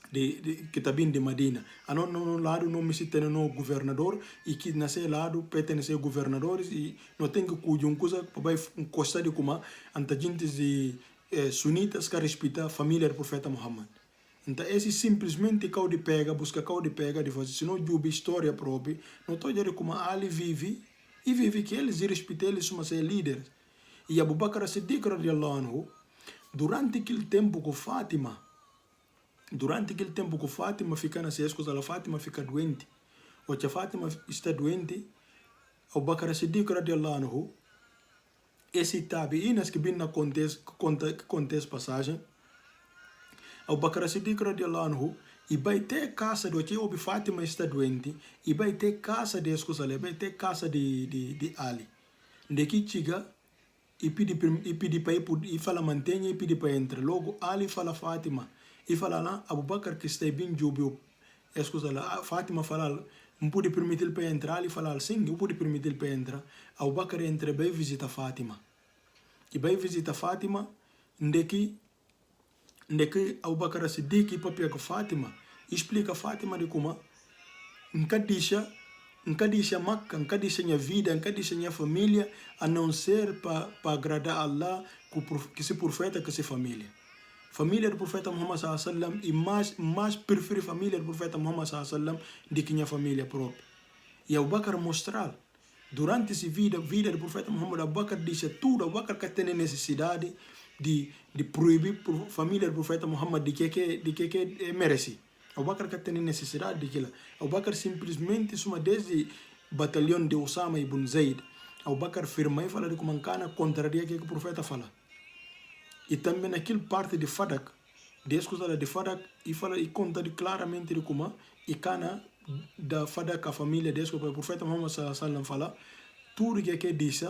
que está vindo de Medina. A no lado não me cita no governador e que nesse lado pertence a governadores e não tem que cuidar coisa para encostar de como anta gente de sunitas que respeita a família do profeta Muhammad. Então esse simplesmente caude pega, busca caude pega de fazer, se não jubi história própria, não estou dizendo como Ali vive e vive que eles respeitam eles são líderes. E Abu Bakr as-Siddiq radiallahu anhu durante aquele tempo com Fátima fica na escola, a Fátima fica doente. Quando a Fátima está doente, Abu Bakr as-Siddiq radiallahu anhu, esse tabi'inas que vem na contexto passagem, Abu Bakr as-Siddiq radiallahu anhu, e vai ter casa do que a Fátima está doente, e vai ter casa de escola, vai ter casa de Ali. De que chega e pede para e fala mantenha e pede para entrar. Logo Ali fala Fátima. E fala lá, Abu Bakr que está bem jubio, escusa lá, Fátima fala, não pode permitir para entrar, ele fala, sim, eu pude permitir para entrar. Abu Bakr entra, vai visitar Fátima. E vai visitar Fátima, onde que Abu Bakr as-Siddiq papia com Fátima, explica a Fátima de como, nunca deixa Makkah, nunca deixa minha vida, nunca deixa minha família, a não ser para agradar a Allah, que se profeta, que se família. Família do profeta Muhammad sallallahu e mais prefere família do profeta Muhammad sallallahu do que minha família própria. E Abu Bakr mostrar durante essa vida do profeta Muhammad, Abu Bakr disse tudo, Abu Bakr que tem necessidade de proibir a família do profeta Muhammad de que merece. Abu Bakr que tem necessidade de aquilo. Abu Bakr simplesmente suma desde batalhão de Osama ibn Zaid. Abu Bakr firma e fala de como cana contraria que o profeta fala. E também naquela parte de Fadak, de escuta de Fadak, e conta claramente de como e cana da Fadak a família de escuta, o profeta Muhammad sallallahu alaihi wasallam fala, tudo que diz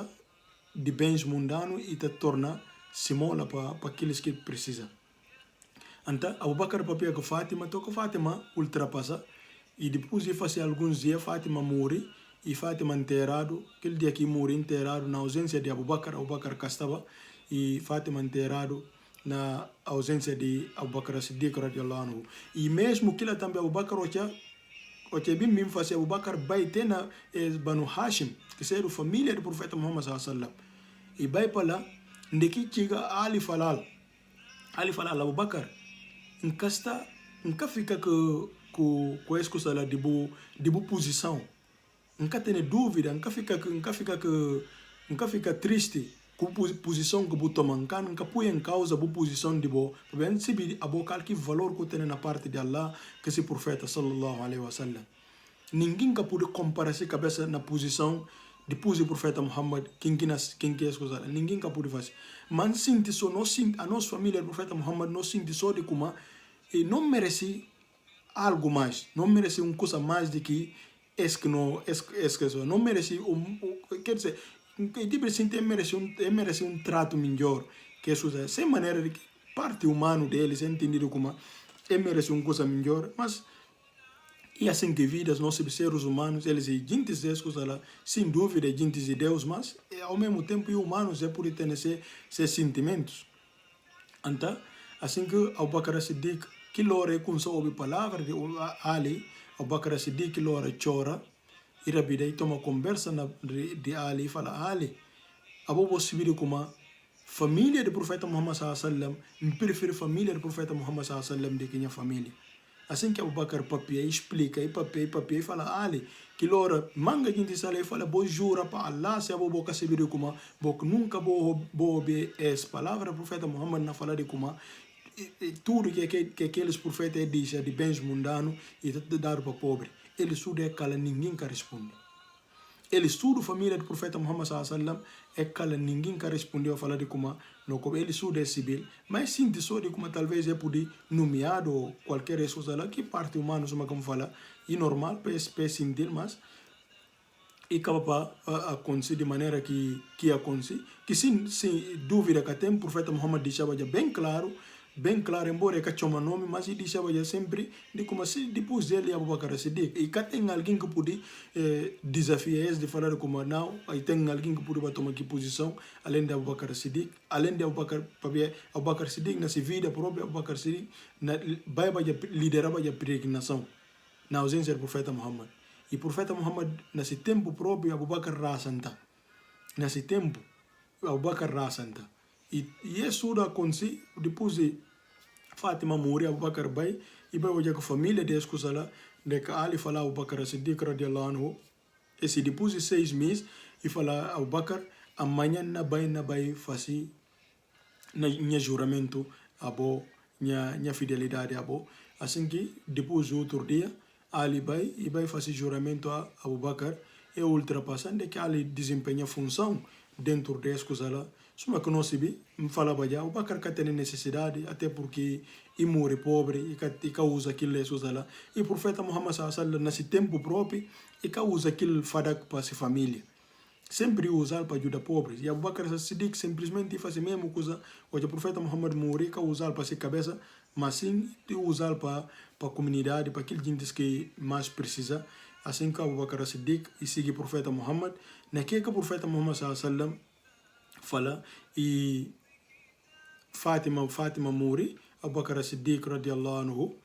de bens mundanos e te torna simola para aqueles que precisam. Então, Abu Bakr papia com Fátima, toca Fátima ultrapassa, e depois de fazer alguns dias, Fátima morre, e Fátima enterrado, aquele dia que morre enterrado na ausência de Abu Bakr castava, e Fátima enterrado na ausência de Abu Bakr as-Siddiq radiallahu anhu. E mesmo que ela também Abu Bakr o bem fazer Abu Bakr vai ter na Banu Hashim, que é a família do profeta Muhammad sallallahu alaihi wasallam. E vai para lá, onde que chega Ali falal Abu Bakr, nunca fica com essa coisa de boa posição. Nunca tem dúvida, nunca fica triste com a posição que você toma, nunca põe em causa a posição de você. Porque se vê a boca que valor que tem na parte de Allah, que esse profeta sallallahu alaihi wasallam. Ninguém pode comparar se cabeça na posição depois do profeta Muhammad, quem que é essa coisa. Ninguém pode fazer. Mas sinto só, a nossa família do profeta Muhammad, nós sinto só de como e não merece algo mais, não merece uma coisa mais de que não merece quer dizer, merece um trato melhor, que isso sem maneira de que parte humana deles é entendido como merece uma coisa melhor, mas e assim que vidas nós seres humanos, eles são gentes de coisas sem dúvida, gentes de Deus, mas ao mesmo tempo humanos é por ter esses sentimentos. Então, assim que Abu Bakr as-Siddiq que lore com sua palavra de Ali, Abu Bakr as-Siddiq que lore chora, e rabida e toma conversa de Ali e fala, Ali, Abu possibilidade como família do profeta Muhammad sallallahu alaihi wasallam, prefere família do profeta Muhammad sallallahu alaihi wasallam do que minha família. Assim que Abu Bakr papia explica e fala, Ali, que lora manga gente sale e fala, bo jura para Allah se Abu Bakr possibilidade como, bo nunca bo obedecer essa palavra do profeta Muhammad na fala de como tudo que aqueles profetas dizem de bens mundanos e dar para pobre. Ele estuda é cala, ninguém que responde. Ele estuda a família do profeta Muhammad sallallahu alaihi wasallam é cala, ninguém que respondeu a falar de como ele estuda é civil, mas sinto só de como talvez é poder nomeado ou qualquer coisa lá que parte humana, como fala, e normal para sentir, mas e acaba acontecer de maneira que acontece, que sem dúvida que tem o profeta Muhammad deixava bem claro, embora ele chama nome, mas ele deixava sempre de como assim depois dele Abu Bakr Siddiq. E cá tem alguém que pode desafiar de falar como não, aí tem alguém que pode tomar que posição, além de Abu Bakr Siddiq, além de Abu Bakr Siddiq na sua vida própria, Abu Bakr Siddiq vai liderar a peregrinação na ausência do profeta Muhammad. E o profeta Muhammad, nesse tempo próprio, Abu Bakr rasanta. Nesse tempo, Abu Bakr rasanta. E isso aconteceu depois de Fátima morrer, Abu Bakr vai, e vai olhar com a família de escusala, de que Ali fala Abu Bakr Siddiq radiallahu anhu, e se depois de 6 meses, e fala Abu Bakr, amanhã na vai fazer na juramento, abo, na fidelidade, abo. Assim que, depois do outro dia, Ali vai fazer juramento a Abu Bakr, e ultrapassando que Ali desempenha função dentro da escusala. Só que nós falava já, Abu Bakr que tem necessidade, até porque ele morre pobre, e que usa aquilo escusala. E o profeta Muhammad sallallahu nesse tempo próprio, e que usa aquilo fadak para sua família. Sempre usar para ajudar pobres. E Abu Bakr Siddiq simplesmente faz a mesma coisa. Hoje o profeta Muhammad morreu, que usar para sua cabeça, mas sim usar para a comunidade, para aqueles gente que mais precisa. Assim que Abu Bakr Siddiq e sigue o profeta Muhammad, naquele que o profeta Muhammad sallallahu fala, e Fátima morreu, Abu Bakr Siddiq radiallahu anhu,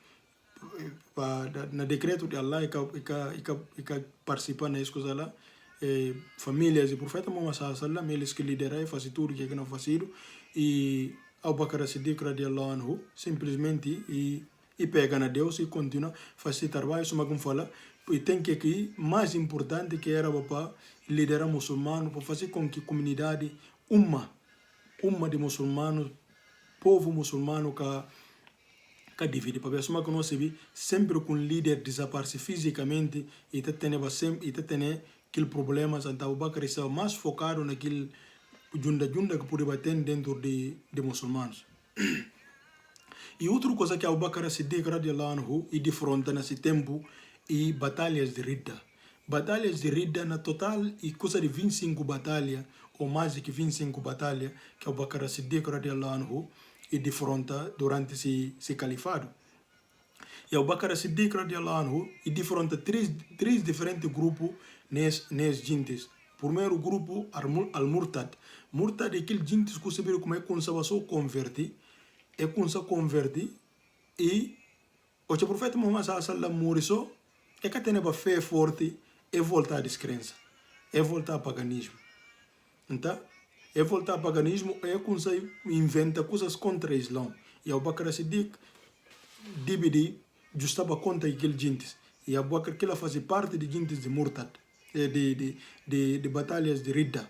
na decreto de Allah, e participa na escola lá, famílias do profeta Muhammad sallallahu eles que lideram e fazem tudo que não fazem, e Abu Bakr Siddiq radiallahu anhu simplesmente e pega na Deus e continua a fazer trabalho, como como fala, e tem que aqui mais importante que era para liderar muçulmano, para fazer com que a comunidade umma de muçulmanos, povo muçulmano que divide, para ver como nós vemos sempre que um líder desaparece fisicamente e tem aquele problema, então Abu Bakr estava mais focado naquele junda que pode bater dentro de muçulmanos. E outra coisa que Abu Bakr Siddiq radiallahu anhu e defronta nesse tempo e batalhas de Ridda. Batalhas de Ridda na total e coisa de 25 batalhas ou mais de que 25 batalhas que Abu Bakr Siddiq radiallahu anhu e defronta durante esse califado. E Abu Bakr Siddiq radiallahu anhu e defronta três diferentes grupos nes gentes. Primeiro grupo al-Murtad. Murtad é aquele gentes que sabe como é que só converte, e o profeta Muhammad sallallahu morreu, é que tem uma fé forte e volta à descrença, é voltar ao paganismo. Então, é voltar ao paganismo, é que inventa coisas contra o Islã. E Abu Bakr Siddiq divide justava contra aquele gentes. E Abu Bakr que ela fazia parte de gentes de Murtad, de batalhas de Ridda.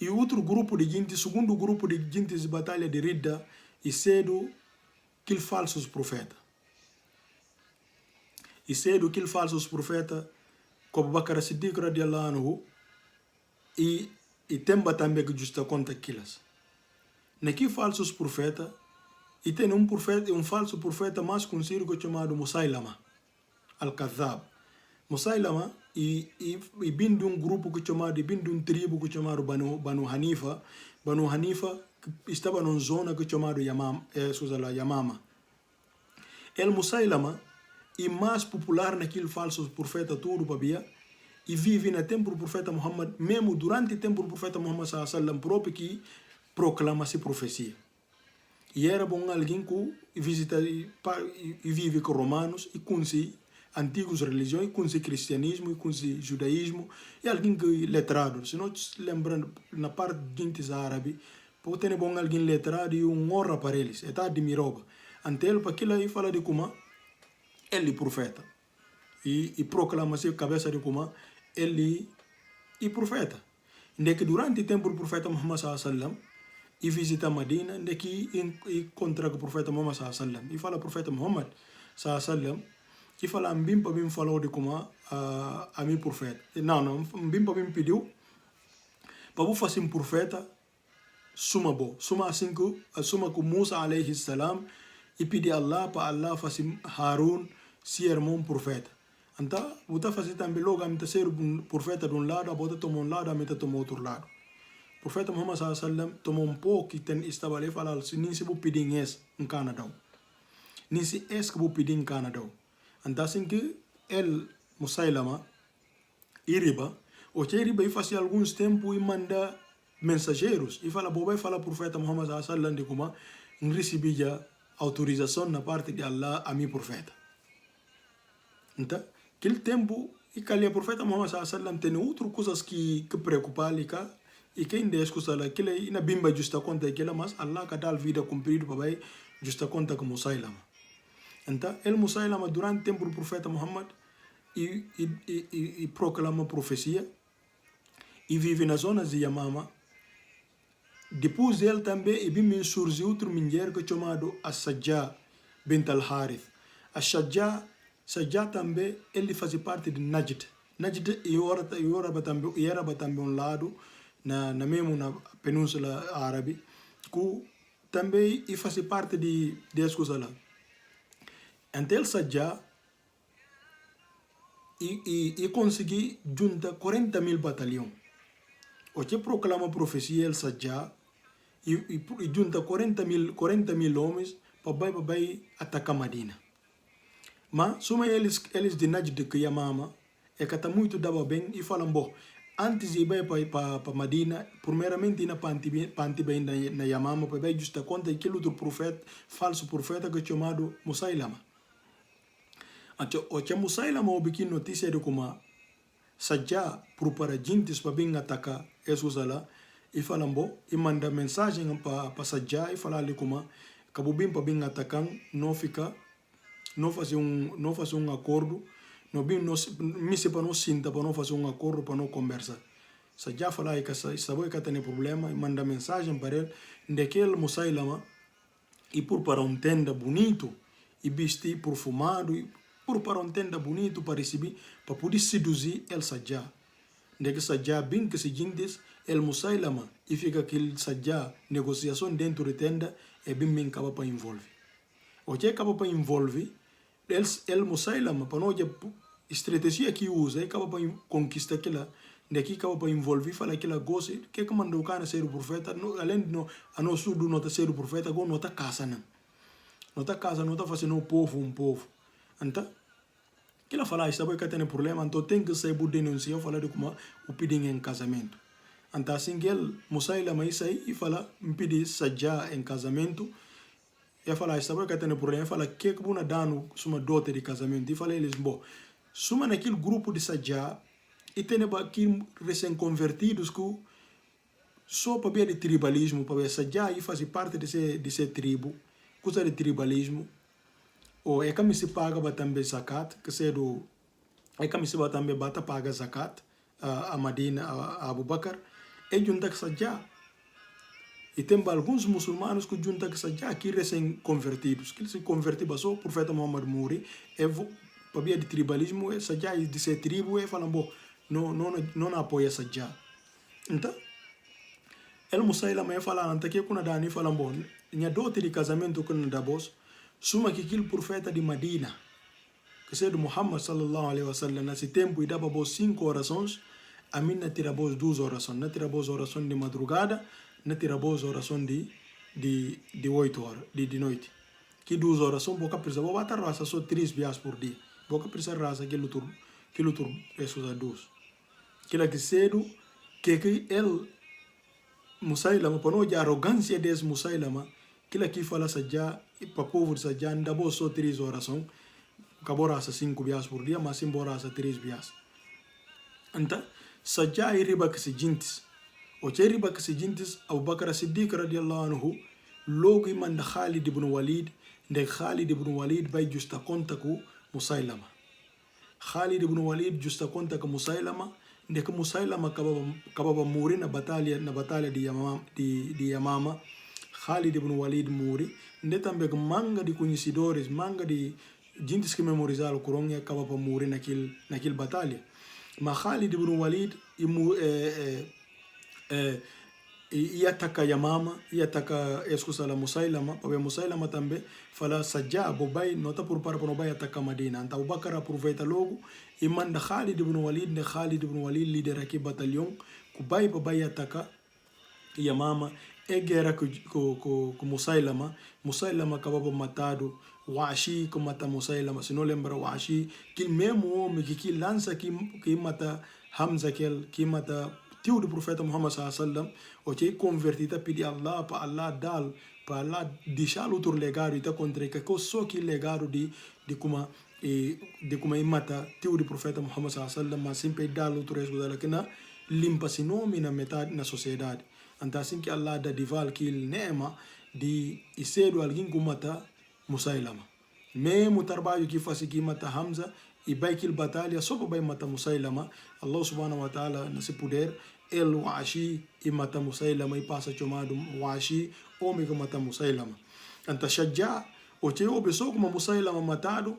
E outro grupo de gentes, segundo grupo de gentes de batalha de Ridda, e cedo aqueles falsos profetas. E cedo aqueles falsos profetas, como Abu Bakr Siddiq radiallahu anhu, e tem também que justa contra aquelas. Naqueles falsos profetas, e tem um falso profeta mais conhecido chamado Musailama al-Kadhab. Musailama e vem de um grupo chamado, vem de um tribo chamado Banu Hanifa. Banu Hanifa estava numa zona chamada Yamama. El Musailama é mais popular naquele falso profeta todo para e vive no tempo do profeta Muhammad, mesmo durante o tempo do profeta Muhammad sallallahu próprio que proclama essa profecia. E era bom alguém que visita e vive com romanos e conhece antigas religiões, conhece cristianismo e conhece judaísmo, e alguém que letrado. Se não lembrando na parte de gente árabe, pode ter bom alguém letrado e honra para eles, é admirável. Ante ele, para aquilo aí fala de como ele é profeta. E proclama-se a cabeça de como ele é profeta. E que durante o tempo do profeta Muhammad sallallahu e visita Medina, onde que encontra com o profeta Muhammad sallallahu e fala profeta Muhammad sallallahu e fala bimpa bim falou de como a mim profeta. Não, bimpa bim pediu para eu fazer um profeta suma assim que Musa alayhi salam e pedir Allah para Allah fazer Harun ser um profeta. Anta buta fazer também logo a mita ser profeta de um lado, a bota tomou um lado, a mita tomou outro lado. O profeta Muhammad sallallahu alaihi wasallam tomou um pouco e estava ali falando, se nem se vou pedir em Canadá. Nem se é que vou pedir em Canadá. Então assim que ele, Musailama, iriba, o que iriba e fazia alguns tempos e manda mensageiros e fala, bobai fala profeta Muhammad sallallahu alaihi wasallam de como recebi já autorização na parte de Allah a mim profeta. Então, aquele tempo, e que o profeta Muhammad sallallahu alaihi wasallam tem outras coisas que preocupar ali, e que ainda é escuta lá, que ele na bimba justa conta que mas Allah que dá a vida cumprida para vai justa conta com Musailama. Então, ele Musailama durante o tempo do profeta Muhammad e proclama profecia e vive nas zonas de Yamama. Depois dele também e bem surgiu outra mulher que é chamado As-Sajjah bint al-Harith. As-Sajjah também ele fazia parte de Najd. Najd era também um lado na mesmo na Península Árabe que também e fazia parte de coisas lá. Então Sajjah e consegui juntar 40.000 batalhões. O que proclama a profecia el Sajjah e junta 40.000 homens para atacar Madina. Mas soma eles de Najd que Yamama é que está muito dava bem e falam bom, antes de ir para Madina, primeiramente na panti bem na Yamama para ir justa conta aquele outro profeta, falso profeta que é chamado Musailama. O que Musailama obteve notícia de como Sajjah prepara gente para vir atacar esses lá e falam bom e manda mensagem para Sajjah e falar ali como acabou bem para vir atacar não fazer um acordo não bem me se para não sinta para não fazer um acordo para não conversar. Sajjah fala que sabe que tem problema e manda mensagem para ele daquele Musailama e prepara tenda bonito e vestir perfumado para tenda bonito para receber, para poder seduzir el Sajjah. Daí Sajjah bem que se diz, el Musailama, e fica aquele Sajjah, negociação dentro da tenda, é bem acaba para envolver. O que acaba para envolver, el Musailama, para nós, estratégia que usa, acaba para conquistar aquela, daqui acaba para envolver, fala aquela coisa, que mandou o cara ser o profeta, além de a nós tudo não ser o profeta, agora não está casa, não. Não está casa, não está fazendo um povo. Então, que ela fala, sabe que tem problema, então tem que sair por denunciar, falar de como o pedir em casamento. Então assim que ele, Musailama sai e fala, me pedir Sajjah em casamento, e fala, sabe que tem problema, fala, que é uma dano, suma dote de casamento, e fala eles, bom, suma naquele grupo de Sajjah, e tem aqui recém-convertidos que só para ver de tribalismo, para ver Sajjah e fazer parte desse tribo, coisa de tribalismo, ou é que se paga também zakat, que se é que se também paga zakat a Madina, a Abu Bakr, é junta que Sajjah. E tem alguns muçulmanos que junta que Sajjah aqui recém-convertidos, que se convertiram só o profeta Muhammad Muri, é para ver de tribalismo, é Sajjah de ser tribo, e falam, bom, não apoia Sajjah. Então, ele Musailama fala, anta que kuna dani fala bom, minha dote de casamento com o Dabos, suma que aquele profeta de Madina, que seja do Muhammad sallallahu alaihi wasallam, nesse tempo e dava 5 orações, a mim não tira 2 orações, não tira orações de madrugada, não tira orações de 8 horas, de noite. Que 2 orações, boca precisa, vou bater raça só 3 vezes por dia, boca precisa raça aquele turno, esses a 2. Aquilo que cedo, que ele Musailama, para não a arrogância desse Musailama, aquilo que fala Sajjah, para o povo de Sajjah, não dá só 3 orações, acabou raça 5 vezes por dia, mas embora raça 3 vezes. Então, Sajjah é riba que se jintes. O que é riba que se jintes, Abu Bakr Siddiq radiallahu anhu, logo manda Khalid ibn Walid, de Khalid ibn Walid vai justa conta com Musailama. Khalid ibn Walid justa conta com Musailama, de que Musailama acabava morrer na batalha de Yamama. Khalid ibn Walid morre, de também manga de conhecedores, manga de gente que memorizaram o Corão e acabava morrer naquela batalha. Mas Khalid ibn Walid ia ataka Yamama, ia ataka eskusala Musailama, pabe Musailama também fala Sajjah bobai nota por para bobai ataka Madina. Anta Abu Bakar aproveita logo e manda Khalid ibn Walid, ne Khalid ibn Walid líder aqui batalhão, kubai bobai ataka Yamama, e guerra com Musailama. Musailama acabava matado, Washi que mata Musailama, se não lembra Washi, que mesmo homem que lança que mata Hamza, que mata tio do profeta Muhammad sallallahu alaihi wasallam, o que convertido a pedir Allah para Allah dar, para Allah deixar outro legado e tá contra que só que legado de como mata tio do profeta Muhammad sallallahu alaihi wasallam, mas sempre dá outro resultado que na limpa se nome na metade na sociedade. Então assim que Allah dá dival que ele nema de cedo alguém que mata Musailama. Mesmo o trabalho que faz que mata Hamza e vai que batalha só para matar Musailama, Allah subhanahu wa ta'ala nesse poder ele Washi e mata Musailama e passa chamado Washi homem que mata Musailama. Então Sajjah o que o pessoa como Musailama matado,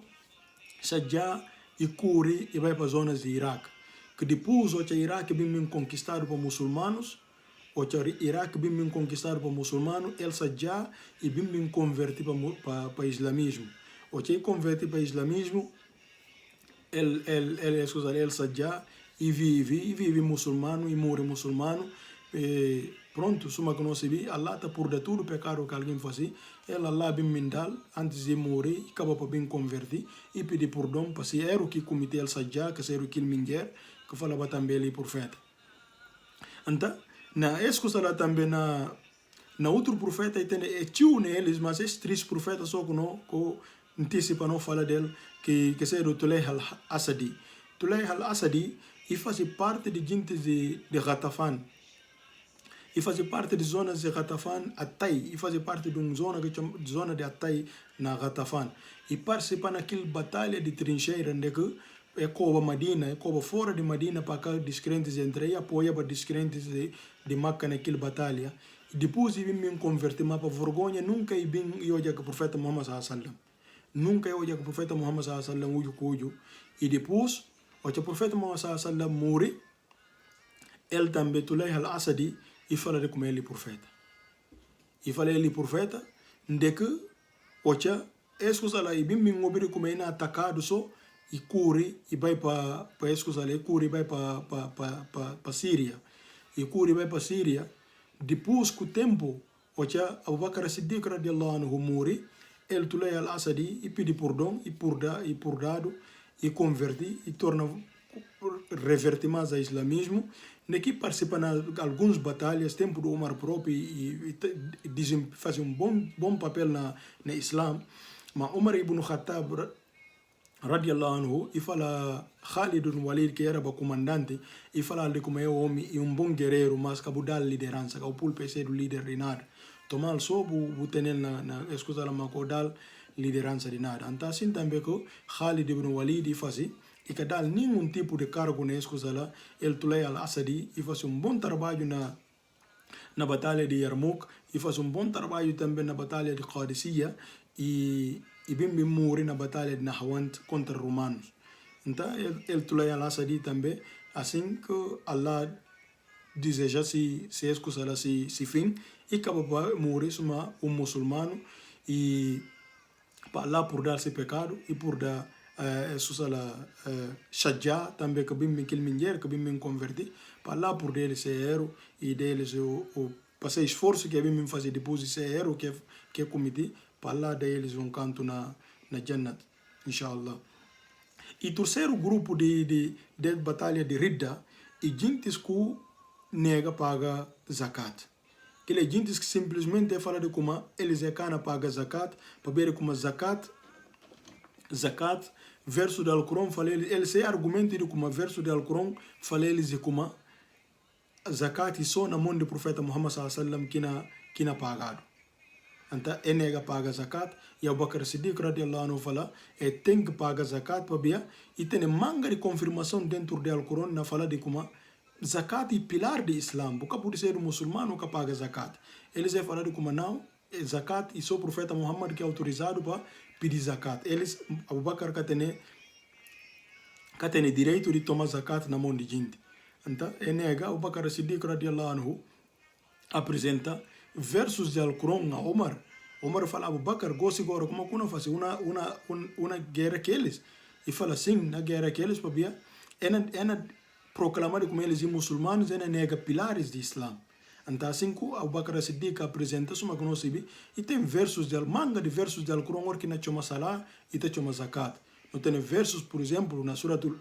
Sajjah e curi e vai para zonas de Iraque. Que depois o Iraque bem conquistado por muçulmanos, o Iraque bem conquistado por muçulmanos, ele Sajjah e bem converti para islamismo. O que converte para islamismo, ele Sajjah e vive muçulmano e morre muçulmano. Pronto, suma que nós vi, Allah está por de tudo pecado que alguém faz, ele Allah bem mendal antes de morrer, acaba para bem convertir e pedir perdão para se era o que cometeu el Sajjah, que era o que ele minger, que falava também ele profeta. Então, na escuta também na outro profeta é tio neles, mas esses três profetas só que não antecipa não fala dele que seja o Tulayh al-Asadi. Tulayh al-Asadi e faz parte de gente de Ghatafan. E faz parte de zonas de Ghatafan, Attai, e faz parte de uma zona de Attai na Ghatafan. E participa naquela batalha de trincheira, onde é como Madina, é como fora de Madina para cá, descrentes entre e apoia para descrentes de Makkah naquela batalha. E depois de me converter, mas para vergonha, nunca eu olhei que o profeta Muhammad sallallahu alaihi wasallam. Nunca eu olhei que o profeta Muhammad sallallahu alaihi wasallam. E depois, o profeta Muhammad sallallahu alaihi wasallam morre, ele também, Tulayh al-Asadi, e fala de como ele é profeta. E fala ele profeta, de que, ocha, escusa lá, e bem me ngobiri como ele é atacado só, e curi, e vai para escusa lá, e curi, vai para Síria. E curi, vai para Síria. Depois que o tempo, ocha, Abu Bakr Siddiq radiallahu anhu morre, ele Tulayh al-Asadi, e pede perdão, e perdado, e converti, e torna revertir mais ao islamismo. Naqui participa em algumas batalhas, tempo do Omar próprio, e dizem fazem bom papel na Islã. Mas Omar ibn Khattab radiallahu anhu e fala Khalid ibn Walid que era o comandante e fala de como é um homem e bom guerreiro, mas que dar liderança, que o pulpe ser o líder de nada. Tomar só o tener na escuta da macodal liderança de nada. Então assim também que Khalid ibn Walid e faz e que dá nenhum tipo de cargo na escuta lá, ele Tulayh al-Asadi e faz bom trabalho na batalha de Yarmouk e faz bom trabalho também na batalha de Qadisiyah e bem morre na batalha de Nahawand contra romanos. Então ele Tulayh al-Asadi também, assim que Allah deseja se escuta lá se fim e acaba para morrer um muçulmano e para Allah por dar esse pecado e por dar Sajjah também que bem aquele mulher que bem me converti para lá por dele ser hero e deles o passei esforço que bem fazer depois de ser hero que cometi para lá deles canto na Jannat inshallah. E terceiro grupo de batalha de Ridda e gente que nega paga zakat. Aquele gente que simplesmente fala de como eles é cana paga zakat para ver como zakat verso do Alcorão fala ele se argumento de como verso do Alcorão fala eles de como zakat só na mão do profeta Muhammad sallallahu alaihi wasallam que na pagado. Então é nega paga zakat e Abu Bakr Siddiq radiallahu anhu fala tem que pagar zakat para ver e tem manga de confirmação dentro do Alcorão na fala de como zakat é pilar do Islam, porque pode ser um muçulmano que paga zakat. Eles é falar de como não zakat e só o profeta Muhammad que é autorizado para pedir zakat. Eles, Abu Bakr que tem direito de tomar zakat na mão de gente. Então, é nega, Abu Bakr Siddiq radiallahu anhu, apresenta versos de Alcorão a Omar. Omar fala, Abu Bakr, gosta agora como kuna fazer uma guerra que eles. E fala assim, na guerra que eles, papia, ena proclamar como eles e muçulmanos, ena nega pilares de Islã. Então assim que Abu Bakr Siddiq apresenta, suma que nós e tem versos de manga de versos de Alcorão que na chama salah e na chama zakat. Não tem versos, por exemplo, na suratul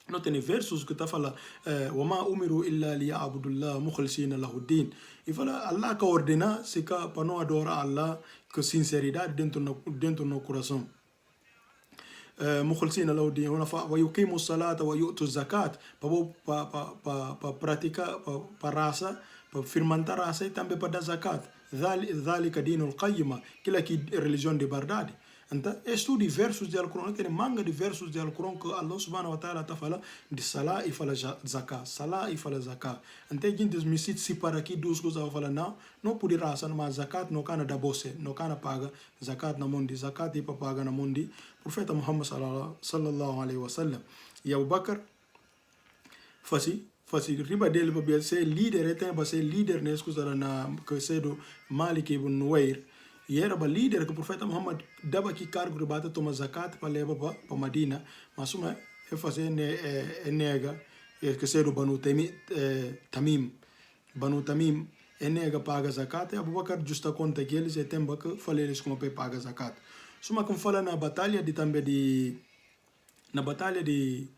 não tem versos que está falando وَمَا أُمِرُوا إِلَّا لِيَعْبُدُوا اللَّهَ مُخْلِصِينَ لَهُ الدِّينَ e fala Allah que ordena se para não adorar Allah com sinceridade dentro do coração مخلصين له الدين ويقيموا الصلاة ويؤتوا الزكاة para praticar para raça para firmantar a raça e também para dar zakat ذلك دين القيمة aquilo que é religião de verdade. Então, estude versos de Alcorão, tem manga de versos de Alcorão que Allah subhanahu wa ta'ala está falando de salah e fala zakat, salah e fala zakat. Então, a gente me separa aqui duas coisas, eu falo, não pode raça, mas zakat não cana da bolsa, não cana paga zakat na mundi, zakat e para paga na mundi. Profeta Muhammad sallallahu alaihi wasallam. E Abu Bakr, fasi riba dele para ser líder, ele tem para ser líder nessa coisa na que ser do Malik ibn Nuwair. E era o líder que o profeta Muhammad dava aqui cargo de bata tomar zakat para levar para Madina, mas uma é fazer nega que ser o Banu Tamim, Banu Tamim é nega paga zakat e Abu Bakr justa conta que eles é tempo que falei eles como paga zakat. Suma como fala na batalha de também de na batalha de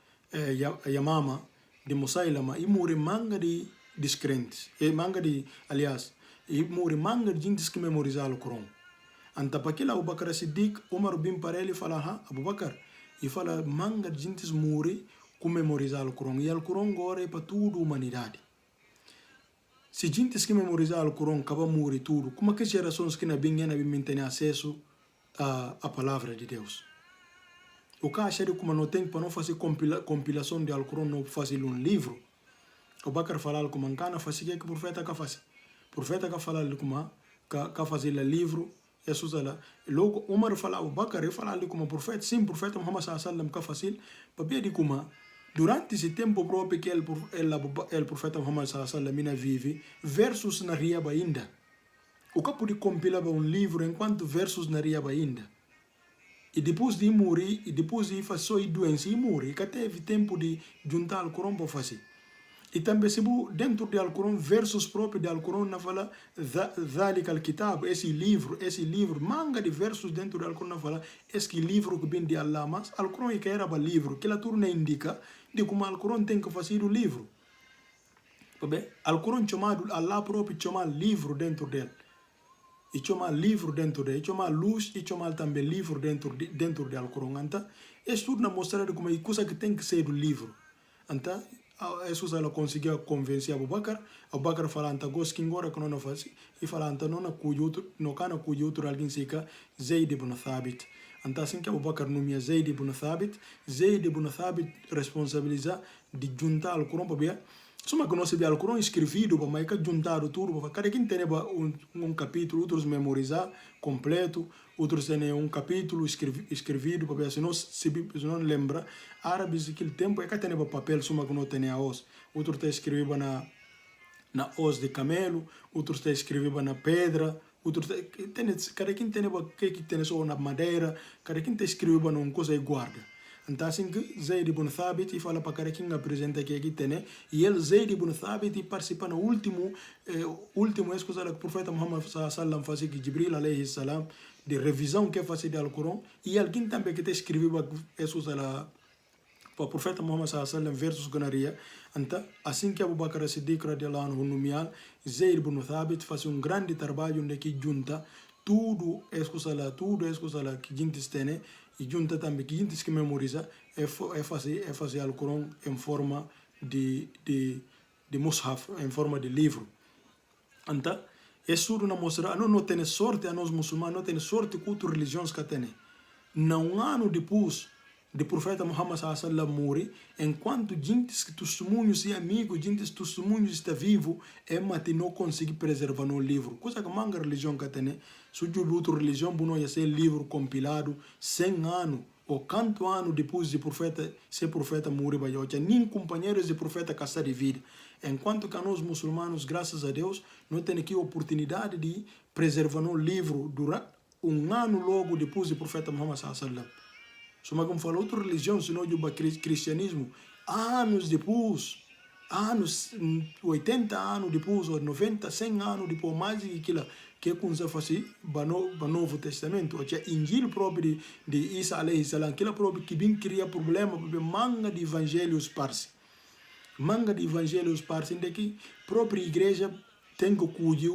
Yamama de Musailama e morre manga de descrentes e manga de aliás e morre manga de gente que memorizar o Corão. Anta para aquilo Abu Bakr Siddiq, Umar bin Parelli fala, Abu Bakr, e fala manga de gente morre com memorizar o Corão. E o Corão agora é para toda a humanidade. Se gente que memorizar o Corão acaba morrer tudo, como é que as gerações que não têm acesso à palavra de Deus? O que acha de como não tem para não fazer compilação de Alcorão, não fazer um livro? O Bakr fala como cana faz que o profeta que faz. O profeta que fala como que fazer livro, isso lá. Logo Umar fala o Bakr fala como o profeta, sim, o profeta Muhammad sallallahu alaihi wasallam que faz. Para de como durante esse tempo próprio que o profeta Muhammad sallallahu alaihi wasallam vive, versos na riaba ainda. O que pode compilar um livro enquanto versos na riaba ainda. E depois de morrer, e depois de fazer doença e morrer, que teve tempo de juntar o Corão para fazer. E também se dentro do Alcorão, versos próprios do Alcorão, na fala ذلك الكتاب, esse livro, manga de versos dentro do Alcorão, na fala esse livro que vem de Allah, mas Alcorão é que era o livro, que a turma indica de como Alcorão tem que fazer o livro. Alcorão chamado, Allah próprio chama livro dentro dele. E chama livro dentro dele, chama luz e chama também livro dentro do Alcorão. Então, isso tudo na mostrar como é coisa que tem que ser do livro. Então, isso ela conseguiu convencer Abu Bakr. Abu Bakr fala, então, gosto que agora que não faz. E fala, então, não cana cujo outro alguém seca, Zayd ibn Thabit. Então, assim que Abu Bakr nomea Zayd ibn Thabit responsabiliza de juntar o Alcorão para ver. Suma que nós sabemos o Alcorão escrevido, mas é juntado tudo, para cada quem tem um capítulo, outros memorizar completo, outros têm um capítulo escrevido, para ver se não lembra, árabes naquele tempo é que tem papel, suma que não tem a os, outros está escrevido na os de camelo, outros está escrevido na pedra, outros cada quem tem só na madeira, cada quem está escrevido numa coisa e guarda. Então assim que Zayd ibn Thabit e fala para cada quem apresenta aqui tem, e ele Zayd ibn Thabit participa no último coisa que o profeta Muhammad sallallahu alaihi wasallam fazia que Jibril alaihi salam de revisão que fazia do Alcorão e alguém também que escreveu isso lá para o profeta Muhammad sallallahu alaihi wasallam versos gonaria. Então assim que Abu Bakr Siddiq radiyallahu anhu nomeado, Zayd ibn Thabit faz um grande trabalho onde que junta tudo isso lá que a gente tem e junta também que a gente que memoriza é fazer Alcorão em forma de mushaf, em forma de livro. Então, isso não mostra, não tem sorte a nós muçulmanos, não tem sorte com outras religiões que tem. Não há ano depois do profeta Muhammad sallallahu alaihi wasallam morre, enquanto gente que testemunhos e amigos, gente que testemunhos está vivo, é mas não consegue preservar no livro. Coisa que manga religião que tem, se o outra religião não ia ser livro compilado 100 anos ou quanto ano depois de profeta, se profeta morre, nem companheiros de profeta caçar de vida. Enquanto que nós muçulmanos, graças a Deus, não temos aqui a oportunidade de preservar o livro durante um ano logo depois do profeta Muhammad sallallahu alaihi wasallam. Só como falou outra religião, se não o cristianismo, anos depois, anos, 80 anos depois, ou 90, 100 anos depois, mais do que aquilo que começa a fazer no Novo Testamento, ou seja, Injil próprio de Isa alaihi salam, aquilo próprio que vem criar problema, porque manga de evangelhos parse. Manga de evangelhos parse, onde que a própria igreja tem que cuidar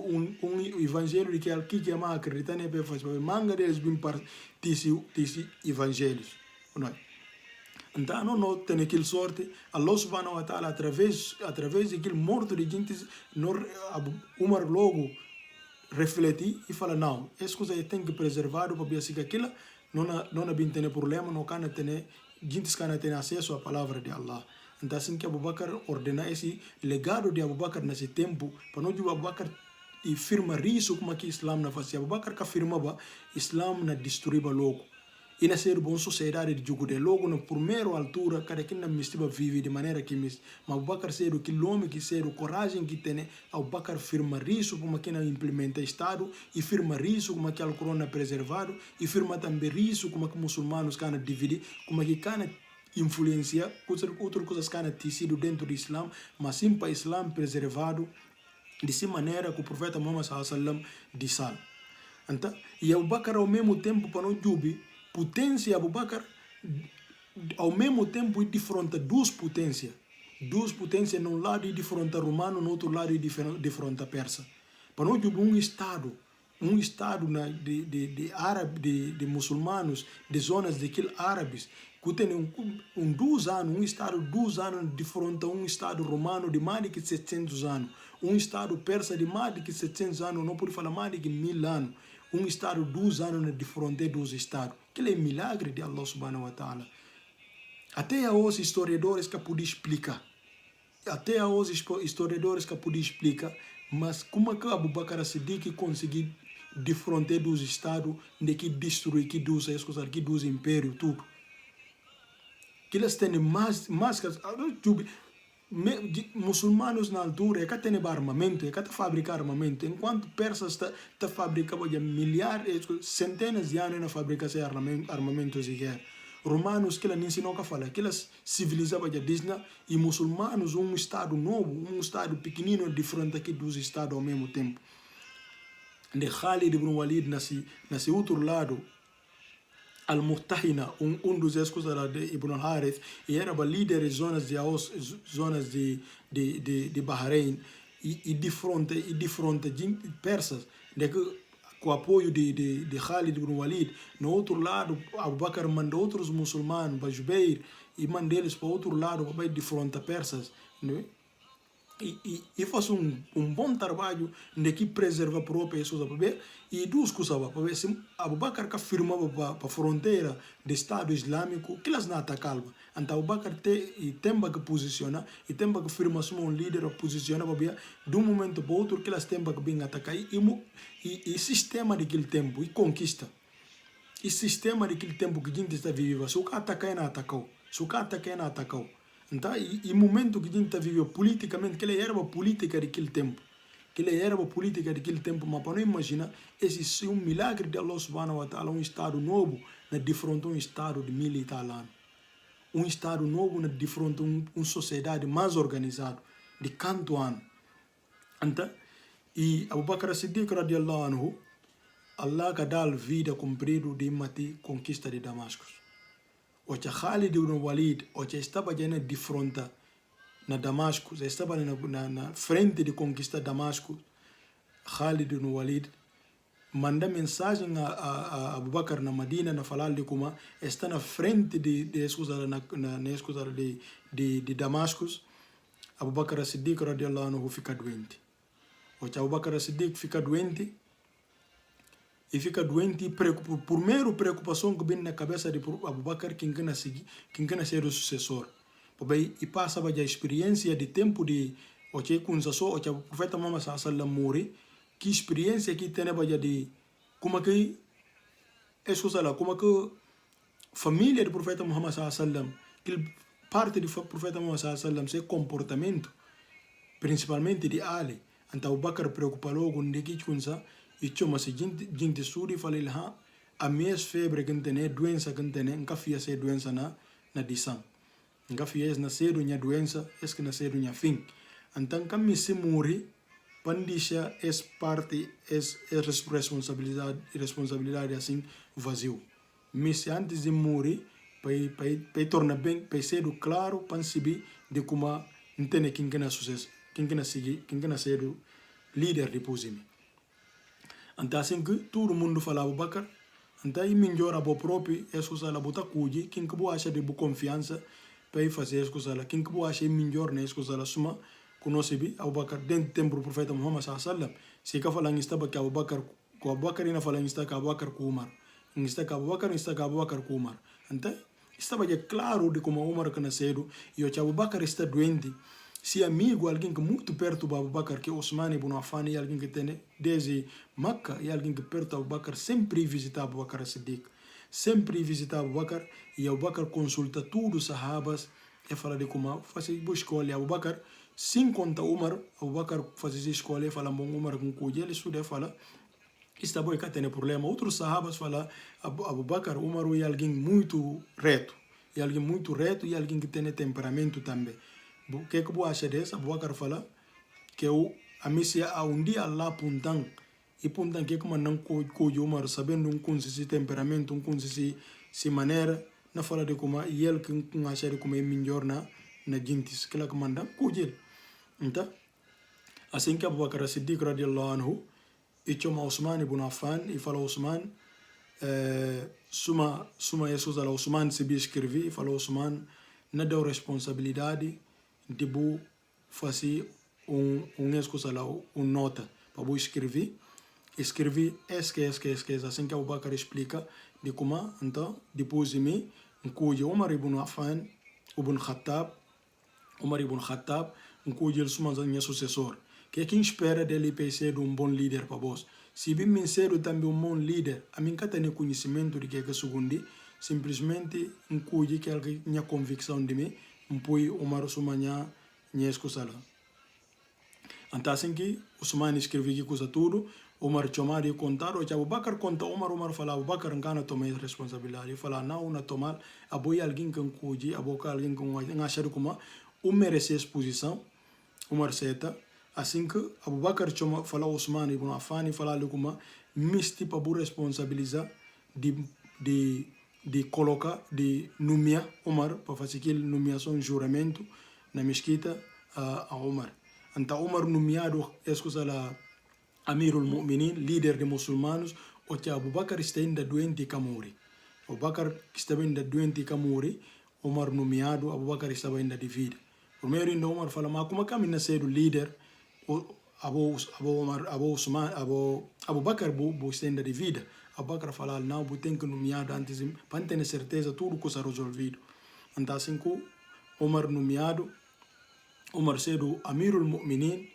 evangelho de que aqui que ama acreditar nem para fazer, manga deles vêm para desse evangelhos. Então, não tem aquela sorte, Allah subhanahu wa ta'ala, através daquele morto de gente, Umar logo reflete e fala, não, essa coisa tem que preservar, para ver se aquilo não tem problema, não can ter, gente can ter acesso à palavra de Allah. Então, assim que Abu Bakr ordena esse legado de Abu Bakr nesse tempo, para não Abu Bakr e firma isso como que Islam na fazia. Abu Bakr que afirmava, Islam na destruiba logo. E na ser bom sociedade de jugo de logo na primeira altura cada quem na mistura vive de maneira que mas Abu Bakr ser o quilômetro que ser o coragem que tem Abu Bakr firma isso como que na implementa estado e firma isso como que o Corão preservado e firma também isso como que muçulmanos cana dividir como que cana influenciar outras coisas cana tecido dentro do Islam mas sim para o Islam preservado de maneira que o profeta Muhammad sallallahu alaihi wasallam disse. Então e Abu Bakr ao mesmo tempo para não jubi potência Abu Bakr ao mesmo tempo defronta duas potências num lado e defronta romano, no outro lado e defronta persa. Para nós um estado de muçulmanos, de zonas daqueles árabes, que tem 2 anos, um estado 2 anos defronta um estado romano de mais de que 700 anos, um estado persa de mais de que 700 anos, não pode falar mais de que 1000 anos, um estado 2 anos de fronteira dos estados. Aquele é milagre de Allah subhanahu wa ta'ala. Até os historiadores que podem explicar. Mas como é que Abu Bakr as-Siddiq conseguiu de fronteira dos estados, de que destruir, que dos impérios, tudo. Que eles têm mais muçulmanos na altura, que têm armamento, que fabricam armamento, enquanto persas está fabricando milhares, centenas de anos na fabricação de armamentos de guerra. Romanos que eles ensinam a falar, que eles civilizavam a Disney e muçulmanos um estado novo, um estado pequenino de frente aqui dos estados ao mesmo tempo. De Khalid ibn Walid nesse outro lado, Al-Muhtahina, dos escudos de Ibn al-Harith, e era o líder de zonas de Bahrein, e de fronte persas, com o apoio de Khalid ibn Walid. No outro lado, Abu Bakr mandou outros muçulmanos, para Jubeir, e mandou eles para o outro lado, para de fronte persas. Né? E faz um bom trabalho de que preserva a própria pessoa para ver e duas coisas para ver se Abu Bakr que afirmava para a fronteira do Estado Islâmico que elas não atacam. Então Abu Bakr tem que posicionar e tem que afirmar como um líder posicionar para ver de um momento para outro que elas têm que vir atacar e sistema daquele tempo e conquista e sistema daquele tempo que a gente está vivendo se o que atacar não atacou então, e momento que a gente está vivendo politicamente, que ele era a política daquele tempo. Mas para não imaginar, esse é um milagre de Allah subhanahu wa ta'ala, um estado novo, de frente a um estado de 1000 e tal anos. Um estado novo, de frente a uma sociedade mais organizada, de canto ano. Então, e Abu Bakr as-Siddiq radiallahu anhu, Allah que dá a vida cumprida de mati conquista de Damasco. Ocha Khalid ibn Walid, ocha estava já de fronte na Damasco, estava na frente de conquistar Damasco. Khalid ibn Walid manda mensagem a Abu Bakr na Madina, na falar de como está na frente de Damasco. Abu Bakr as-Siddiq radiallahu anhu fica doente. Ocha Abu Bakr as-Siddiq fica doente. E fica doente e primeiro preocupação que vem na cabeça de Abu Bakr quem quer ser o sucessor. E passava a experiência de tempo de o profeta Muhammad sallallahu alaihi wasallam morre, que experiência que tem de como que família do profeta Muhammad sallallahu alaihi wasallam, que parte do profeta Muhammad sallallahu alaihi wasallam, seu comportamento principalmente de Ali. Então Abubakar preocupa logo de que kunsa e chama se gente suri fala ele a minha febre que tem doença que tem nunca fia ser doença na dição. Nunca fia na ser minha doença, que na ser minha fim. Então kami se morre pandisha parte responsabilidade assim vazio. Mas antes de morrer para tornar bem, para ser claro, para saber de como entender quem é sucesso, quem é seguir, quem é ser líder depois de mim. Então assim que todo mundo fala Abubakar, então e melhor a próprio escusa la bota cuji, quem que boa acha de boa confiança para fazer escusa la, quem que boa acha melhor na escusa la suma conhece bem Abubakar dentro do tempo do profeta Muhammad sallallahu se que falam estava que Abubakar ina falam está que Abubakar com Umar, está que Abubakar com Umar. Então estava já claro de como Umar que nasceu e o Abubakar está doente. Se amigo, alguém que muito perto do Abubakar, que é Osman ibn Affan, e alguém que tem desde Makkah, e alguém que perto do Abubakar, sempre visita Abubakar Siddiq. Sempre visita Abubakar, e Abubakar consulta todos os sahabas, e fala de como fazer boa escolha. Abubakar, sem conta Umar, Abubakar faz escolha, e fala, bom, Umar com cuide, ele estuda e fala, está bom, que tem problema. Outros sahabas falam, Abubakar, Umar é alguém muito reto, e alguém muito reto, e alguém que tem temperamento também. O que você acha dessa? Abubakar fala que a missa a dia Allah puntan e puntan que como não coide Umar sabendo com esse temperamento, com esse maneira, na fala de como e ele que acha de como é melhor na gente que ela comanda coide. Então, assim que Abubakar Siddiq radiyallahu anhu e chama Osman ibn Affan e fala Osman suma Jesus ala Osman se escrever e fala Osman não deu responsabilidade de bu fazer escusa lá, nota para bu escrever assim que Abubakar explica de como então depois de mim cuja Umar ibn Affan Umar ibn Khattab cuja ele suma sucessor que quem espera dele para ser bom líder para vós se bem ser também bom líder a mim tem conhecimento de que é segundo simplesmente cuja que alguém minha convicção de mim poi Umar sumanya escusa lá. Então assim que Usman escreveu que coisa tudo, Umar chamar e contar, o Abubakar conta, Umar fala, Abubakar não toma responsabilidade, fala não na tomar, aboy alguém que cuide, aboca alguém que achar como merece exposição, Umar seta, assim que Abubakar chama fala Usman ibn Affan e fala como misti para bu responsabilizar de colocar, de nomear Umar para fazer aquele nomeação juramento na mesquita a Umar. Então Umar nomeado escusa lá Amirul Mu'minin, líder de muçulmanos, o que Abubakar está ainda doente e camuri. Abubakar estava ainda doente e camuri, Umar nomeado, Abubakar estava ainda de vida. Primeiro ainda Umar fala, mas como caminha ser o líder, Abubakar está ainda de vida. Abubakar fala, não, tem que nomeado antes, para ter certeza tudo que está resolvido. Então assim que Umar nomeado, Umar sendo Amirul Mu'minin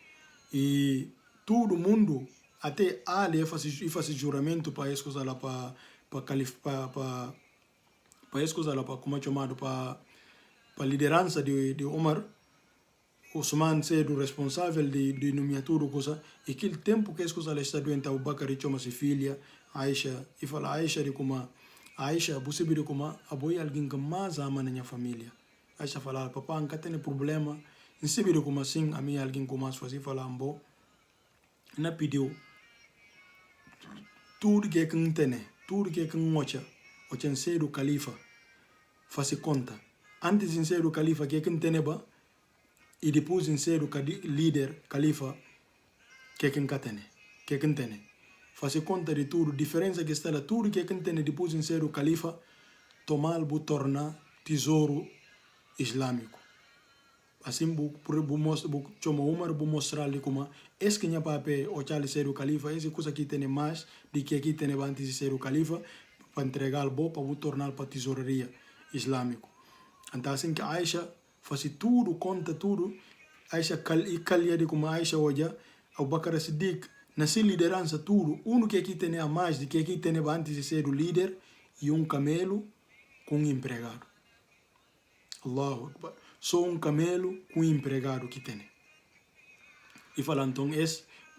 e todo mundo, até Ali faz juramento para escusa lá para escusa lá para como é chamado para liderança de Umar, Osman sendo responsável de nomear tudo coisa e aquele tempo que escusa lá está doente Abubakar e chama-se filha Aisha e fala Aisha de como Aisha você de como aboy alguém que mais ama na minha família. Aisha fala papá nunca tem problema em se vir como assim a mim alguém que mais fazia falar ambo na pediu tudo que não tem tudo que não ocha ser o califa faz conta antes de ser o califa que não tem ba e depois de ser o líder califa que não tem faz conta de tudo diferença que está lá tudo que não tem depois de ser o califa tomar o torna tesouro islâmico assim chama Umar mostrar ali como que minha papai o chale ser o califa essa coisa que tem mais de que aqui tem antes de ser o califa para entregar o para tornar para tesouraria islâmico então assim que Aisha faz tudo conta tudo Aisha calha de como Aisha hoje Abubakar Siddiq nessa liderança tudo que aqui tem a mais de que aqui tem antes de ser o líder e camelo com empregado Allahu Akbar só camelo com empregado que tem. e fala então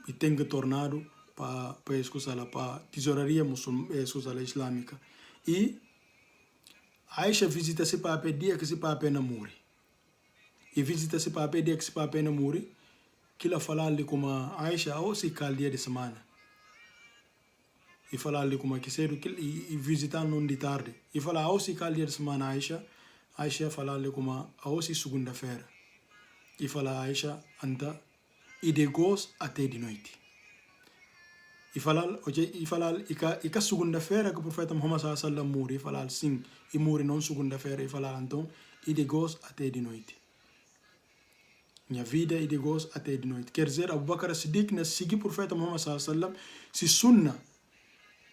e tem que tornado para para tesouraria islâmica. E Aisha visita se pape dia que se pape na muri. E visita se pape dia que se pape na muri, que ela fala ali como Aisha ao se cal dia de semana. E fala ali como que cedo que e visitar não de tarde. E fala ao se cal dia de semana Aisha fala ali como ao se segunda-feira. E fala Aisha anda e de gos até de noite. E fala e segunda-feira que o profeta Muhammad sallallahu alaihi wasallam muri, e fala sim, e muri não segunda-feira, e fala então e de gos até de noite. Minha vida e de gos até de noite. Quer dizer, Abu Bakr Siddiq na seguir o profeta Muhammad sallallahu alaihi wasallam, se sunna.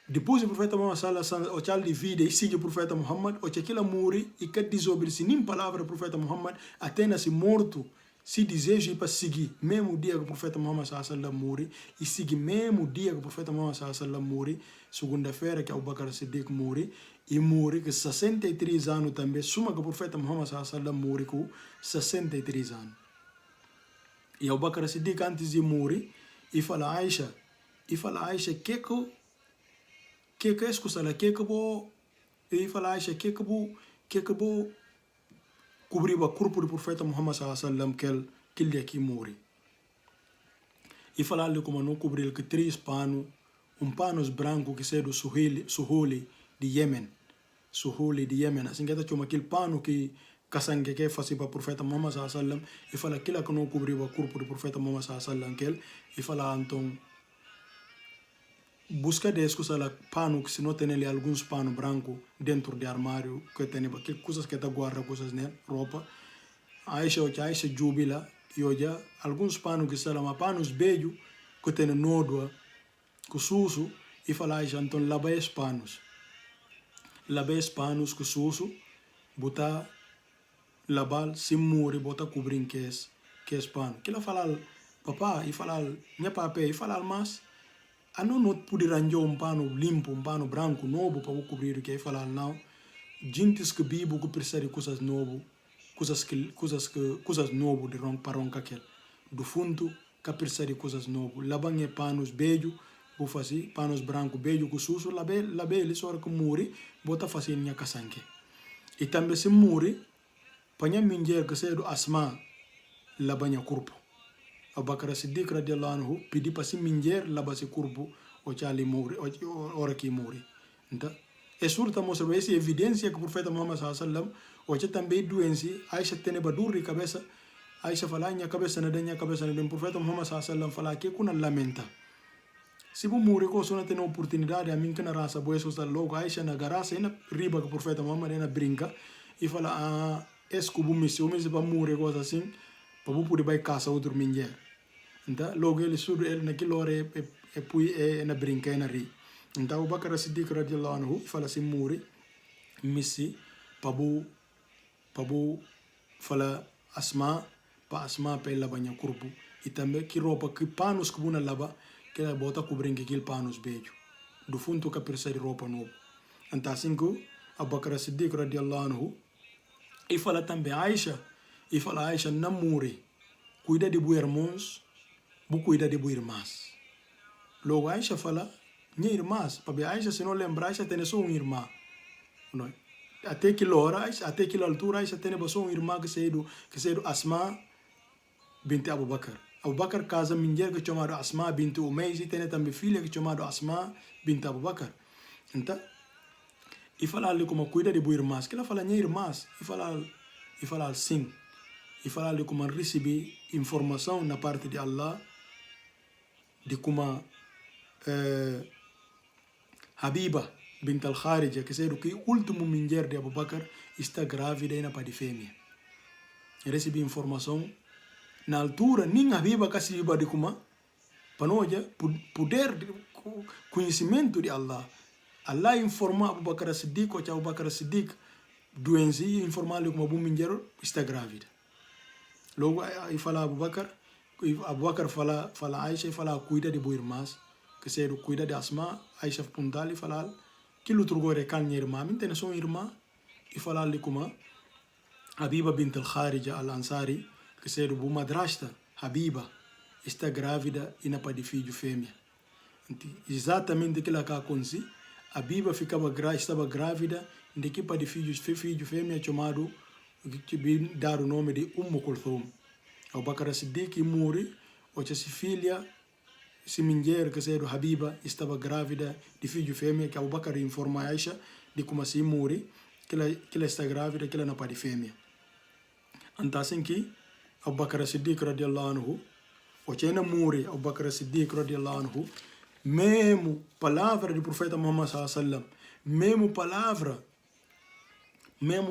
Depois o profeta Muhammad sallallahu alaihi wasallam, o chal de vida e sigue o profeta Muhammad, o aquela muri e que desobedecer nem palavra do profeta Muhammad, até nasce morto. Se deseja para seguir, mesmo dia que o profeta Muhammad sallallahu alaihi wasallam morre, e seguir mesmo dia que o profeta Muhammad sallallahu alaihi wasallam morre, segunda-feira que Abu Bakr Siddiq morre, e morre com 63 anos também, suma que o profeta Muhammad sallallahu alaihi wasallam morre com 63 anos. E Abu Bakr Siddiq antes de morrer, e fala Aisha, que escusala, e fala Aisha, que cobrir o corpo do profeta Muhammad sallallahu alaihi wasallam que ele aqui morre. E falar-lhe como não cobrir que 3 panos, panos branco que sai do Suhuli de Yemen. Suhuli de Yemen. Assim que está chama aquele pano que casangue que faz para o profeta Muhammad sallallahu alaihi wasallam. E fala aquilo que não cobrir o corpo do profeta Muhammad sallallahu alaihi wasallam e fala então busca de escusar pano que se não tem ali alguns panos brancos dentro do armário que tem que coisas que está guarda coisas né roupa Aisha jubila e olha alguns panos que são panos beijo que tem nódoa que suso e fala Aisha então lava esses panos que suso botar lavar se muri botar cobrir que es pano que ela fala papá e fala minha papé e fala mais a não poder arranjar pano limpo, pano branco novo para cobrir o que é falar não. Gente que bibo que precisa de coisas novas, coisas novas de para roncar aquele. Do fundo que precisa de coisas novas. Labanha panos beijo, vou fazer panos branco beijo com suso, labe ele só que muri, bota fazer minha casanque. E também se muri, panha minjer que seja do asma, labanha corpo. Abu Bakr Siddiq radiyallahu anhu pedi para se minjer laba se corpo o chali muri ora que muri. Então, é surta mostra essa evidência que o profeta Muhammad sallallahu alaihi wasallam o che também doença Aisha tem baduri cabeça Aisha fala minha cabeça na denha cabeça na profeta Muhammad sallallahu alaihi wasallam fala que kuna lamenta. Se bu muri ko sona tem oportunidade a mim que na raça boa so logo Aisha na garasa ina riba que o profeta Muhammad ina brinca e fala escubu missão mas para muri coisa assim para bu poder vai casa outro minjer. Então, logo ele surge ele naquilo hora e na brinca na ri. Então, o Bakr Siddiq radiyallahu anhu fala assim muri missi pabu fala asma para ela banha corpo e também que roupa que panos que buna lava que ela bota cobrir que panos beijo do fundo que precisa de roupa novo. Então, assim que o Bakr Siddiq radiyallahu anhu e fala também Aisha não muri cuida de buer irmãos cuida de boas irmãs. Logo Aisha fala, minha irmãs, para Aisha se não lembrar, Aisha tem só uma irmã. Até aquela hora, até aquela altura, Aisha tem só uma irmã que se do Asma bint Abu Bakr. Abu Bakr casa mulher que chamada Asma bint Umays e tem também filha que chamada Asma bint Abu Bakr. Então, e fala ali como cuida de boas irmãs, que ela fala minha irmãs, e fala sim. E fala ali como receber informação na parte de Allah de como Habiba bint al-Kharija, que é o último mulher de Abu Bakr, está grávida e na para de fêmea. Recebi informação na altura, nem Habiba que se iba de como panoja poder conhecimento de Allah. Allah informa Abu Bakr Siddiq ou Abu Bakr Siddiq doença e informar-lhe como Abu mulher está grávida. Logo aí fala Abu Bakr fala Aisha e fala cuida de boas irmãs, que se cuida de Asma, Aisha puntal e fala que o outro gore calha irmã, não tem só uma irmã e fala ali como Habiba bint al-Kharija al-Ansari, que se do madrasta Habiba está grávida e não pode filho fêmea. Exatamente aquilo que aconteceu. A Bíblia estava grávida, de que para filho fêmea chamado, que dar o nome de Kulthum. Abu Bakr Siddiq morre, ou se filha, se mulher que se Habiba estava grávida de filho fêmea, que Abu Bakr informa a Aisha de como assim morre, que ela está grávida, que ela não pode fêmea. Então assim que Abu Bakr Siddiq radiallahu anhu, ou se morre Abu Bakr Siddiq radiallahu anhu, mesmo palavra do profeta Muhammad sallallahu alaihi wasallam, mesmo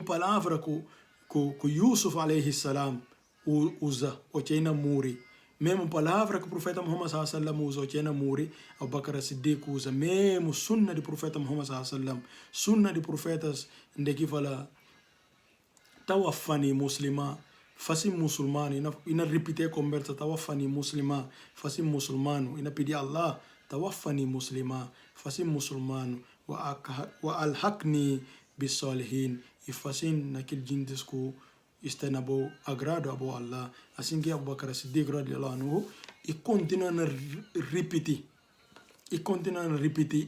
palavra que Yusuf alaihi salam usa, ou se morre, mesmo palavra que o profeta Muhammad sallallahu alaihi wasallam usa, ou se morre, Abu Bakr Siddiq usa, mesmo sunna do profeta Muhammad sallallahu alaihi wasallam, sunna de profetas, onde que fala tawafani muslima, fasi musulmano, ina repetir a conversa, tawafani muslima, fasi musulmano, ina pedir Allah, tawafani muslima, fasi musulmano, wa alhaqni bisalihin, e fasin naquele jintes que está na boa agrado a boa Allah. Assim que Abu Bakr Siddiq radiallahu anhu, e continua a repetir,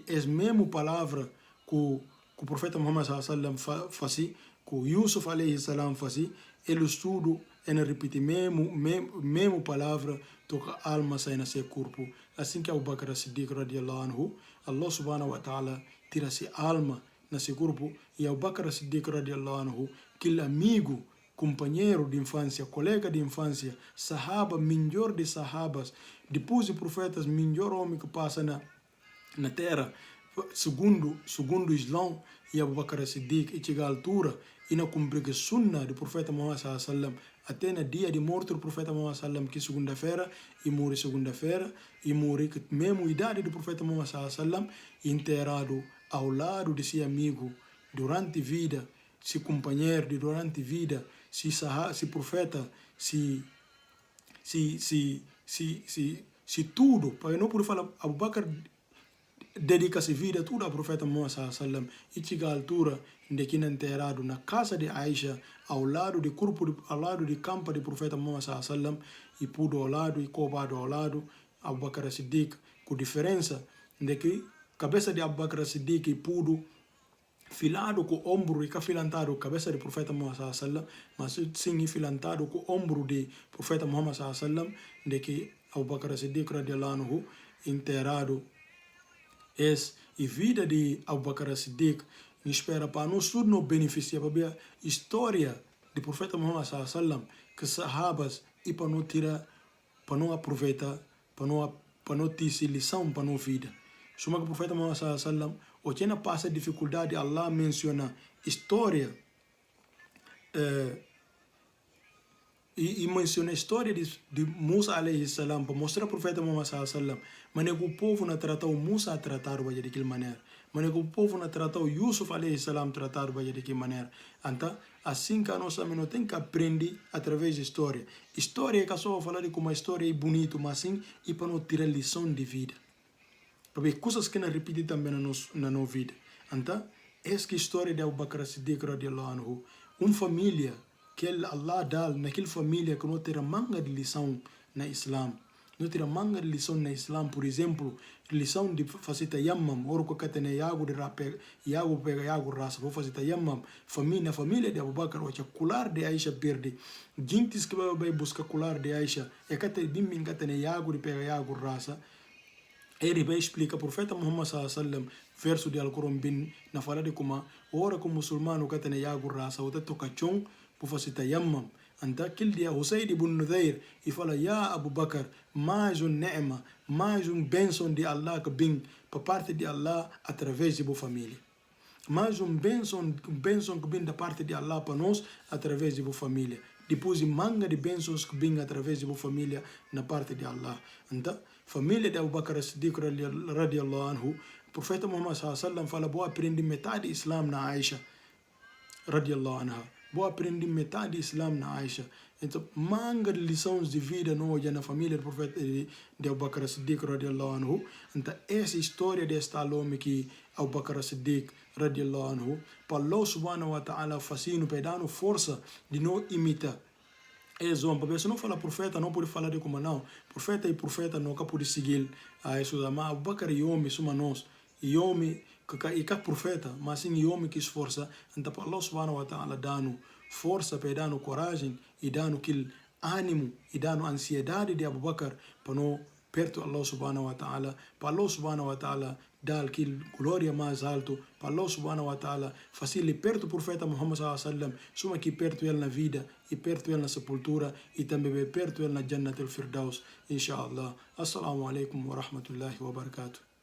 as mesmas palavras que o profeta Muhammad sallallahu alaihi wasallam fazia, que Yusuf alaihi salam fazia, ele estudo e repete mesmo palavra, toca a alma sai no seu corpo. Assim que Abu Bakr Siddiq radiallahu anhu, Allah subhanahu wa ta'ala tira se alma no seu corpo, e Abu Bakr Siddiq radiallahu anhu, aquele amigo, companheiro de infância, colega de infância, sahaba, melhor de sahabas, depois de profetas, melhor homem que passa na terra, segundo o Islão, e Abu Bakr Siddiq, e chega à altura, e não cumprir a sunna do profeta Muhammad sallallahu alaihi wasallam, até no dia de morte do profeta Muhammad sallallahu alaihi wasallam, que segunda-feira, e morre segunda-feira, e morre que mesmo idade do profeta Muhammad sallallahu alaihi wasallam, enterrado ao lado de seu amigo, durante vida, se companheiro de durante vida, se profeta, se tudo, para não poder falar, Abu Bakr dedica-se vida tudo ao profeta Muhammad sallallahu alaihi wasallam, e chega à altura de que enterrado na casa de Aisha, ao lado do corpo, ao lado do campo do profeta Muhammad sallallahu alaihi wasallam, e pudo ao lado e covado ao lado, Abu Bakr Siddiq, com diferença de que cabeça de Abu Bakr Siddiq pudo filado com o ombro e filantado a cabeça do profeta Muhammad sallallahu alaihi wasallam, mas sim filantado com o ombro do profeta Muhammad sallallahu alaihi wasallam, de que Abu Bakr Siddiq radiallahu anhu enterrado e vida de Abu Bakr Siddiq espera para nós tudo nos beneficiar para ver a história do profeta Muhammad sallallahu alaihi wasallam, que sahabas e para não tirar, para não aproveitar, para não ter lição para não vida. Suma que o profeta Muhammad sallallahu alaihi wasallam, o que não passa dificuldade, Allah menciona história e menciona a história de Musa alaihi salam para mostrar ao profeta Muhammad sallallahu alaihi wasallam, mas o povo não tratou Musa a tratar daquela maneira, mas o povo não tratou Yusuf alaihi salam tratar daquela maneira. Então, assim que nós não tem que aprender através da história. História é que só falar de como a história é bonita, mas assim e para não tirar lição de vida. Para ver coisas que não repetem também na nossa vida. Então, essa é a história de Abu Bakr Siddiq radiallahu anhu, uma família que Allah dá naquela família que não terá manga de lição na Islam. Não terá manga de lição na Islam, por exemplo, lição de fazer tayammum, ora que tem água de água pega água raça, vou fazer tayammum, na família de Abu Bakr, o colar de Aisha perde, gente que vai buscar colar de Aisha, é que tem bim que tem água de pega água raça. Ele vai explicar, o profeta Muhammad sallallahu alaihi wasallam, verso de Al-Quran bin, na fala de como, ora como muçulmano que tem água raça, o toca chão, por fazer tayammum. Então, aquele dia, Husayd ibn Nudayr, e fala, Ya Abu Bakr, mais ne'ma, mais bênção de Allah que vem para parte de Allah através de sua família. Mais bênção que vem da parte de Allah para nós através de sua família. Depois, manga de bênçãos que vem através de sua família na parte de Allah. Então, família de Abu Bakr Siddiq radiallahu anhu, o profeta Muhammad sallallahu alaihi wasallam fala, vou aprender metade Islam na Aisha radiallahu anha. Vou aprender metade do Islam na Aisha. Então, manga de lições de vida na família do profeta de Abu Bakr Siddiq radiallahu anhu. Então, essa história desta homem que Abu Bakr Siddiq radiallahu anhu, para Allah subhanahu wa ta'ala fascino, para dar força de não imitar zomba se não fala profeta não pode falar de como não profeta e profeta não pode seguir a isso mas Abubakar e homem suma nós e homem que profeta mas sim e homem que esforça então para Allah subhanahu wa ta'ala dano força para dano coragem e dano aquele ânimo e dano ansiedade de Abubakar para não perto Allah subhanahu wa ta'ala para Allah subhanahu wa ta'ala dar aquele glória mais alto para Allah subhanahu wa ta'ala facile perto do profeta Muhammad sallallahu alaihi wasallam suma que perto ele na vida e perto ele na sepultura e também perto ele na Jannat al-Firdaus inshallah. Assalamu alaikum wa rahmatullahi wa barakatuh.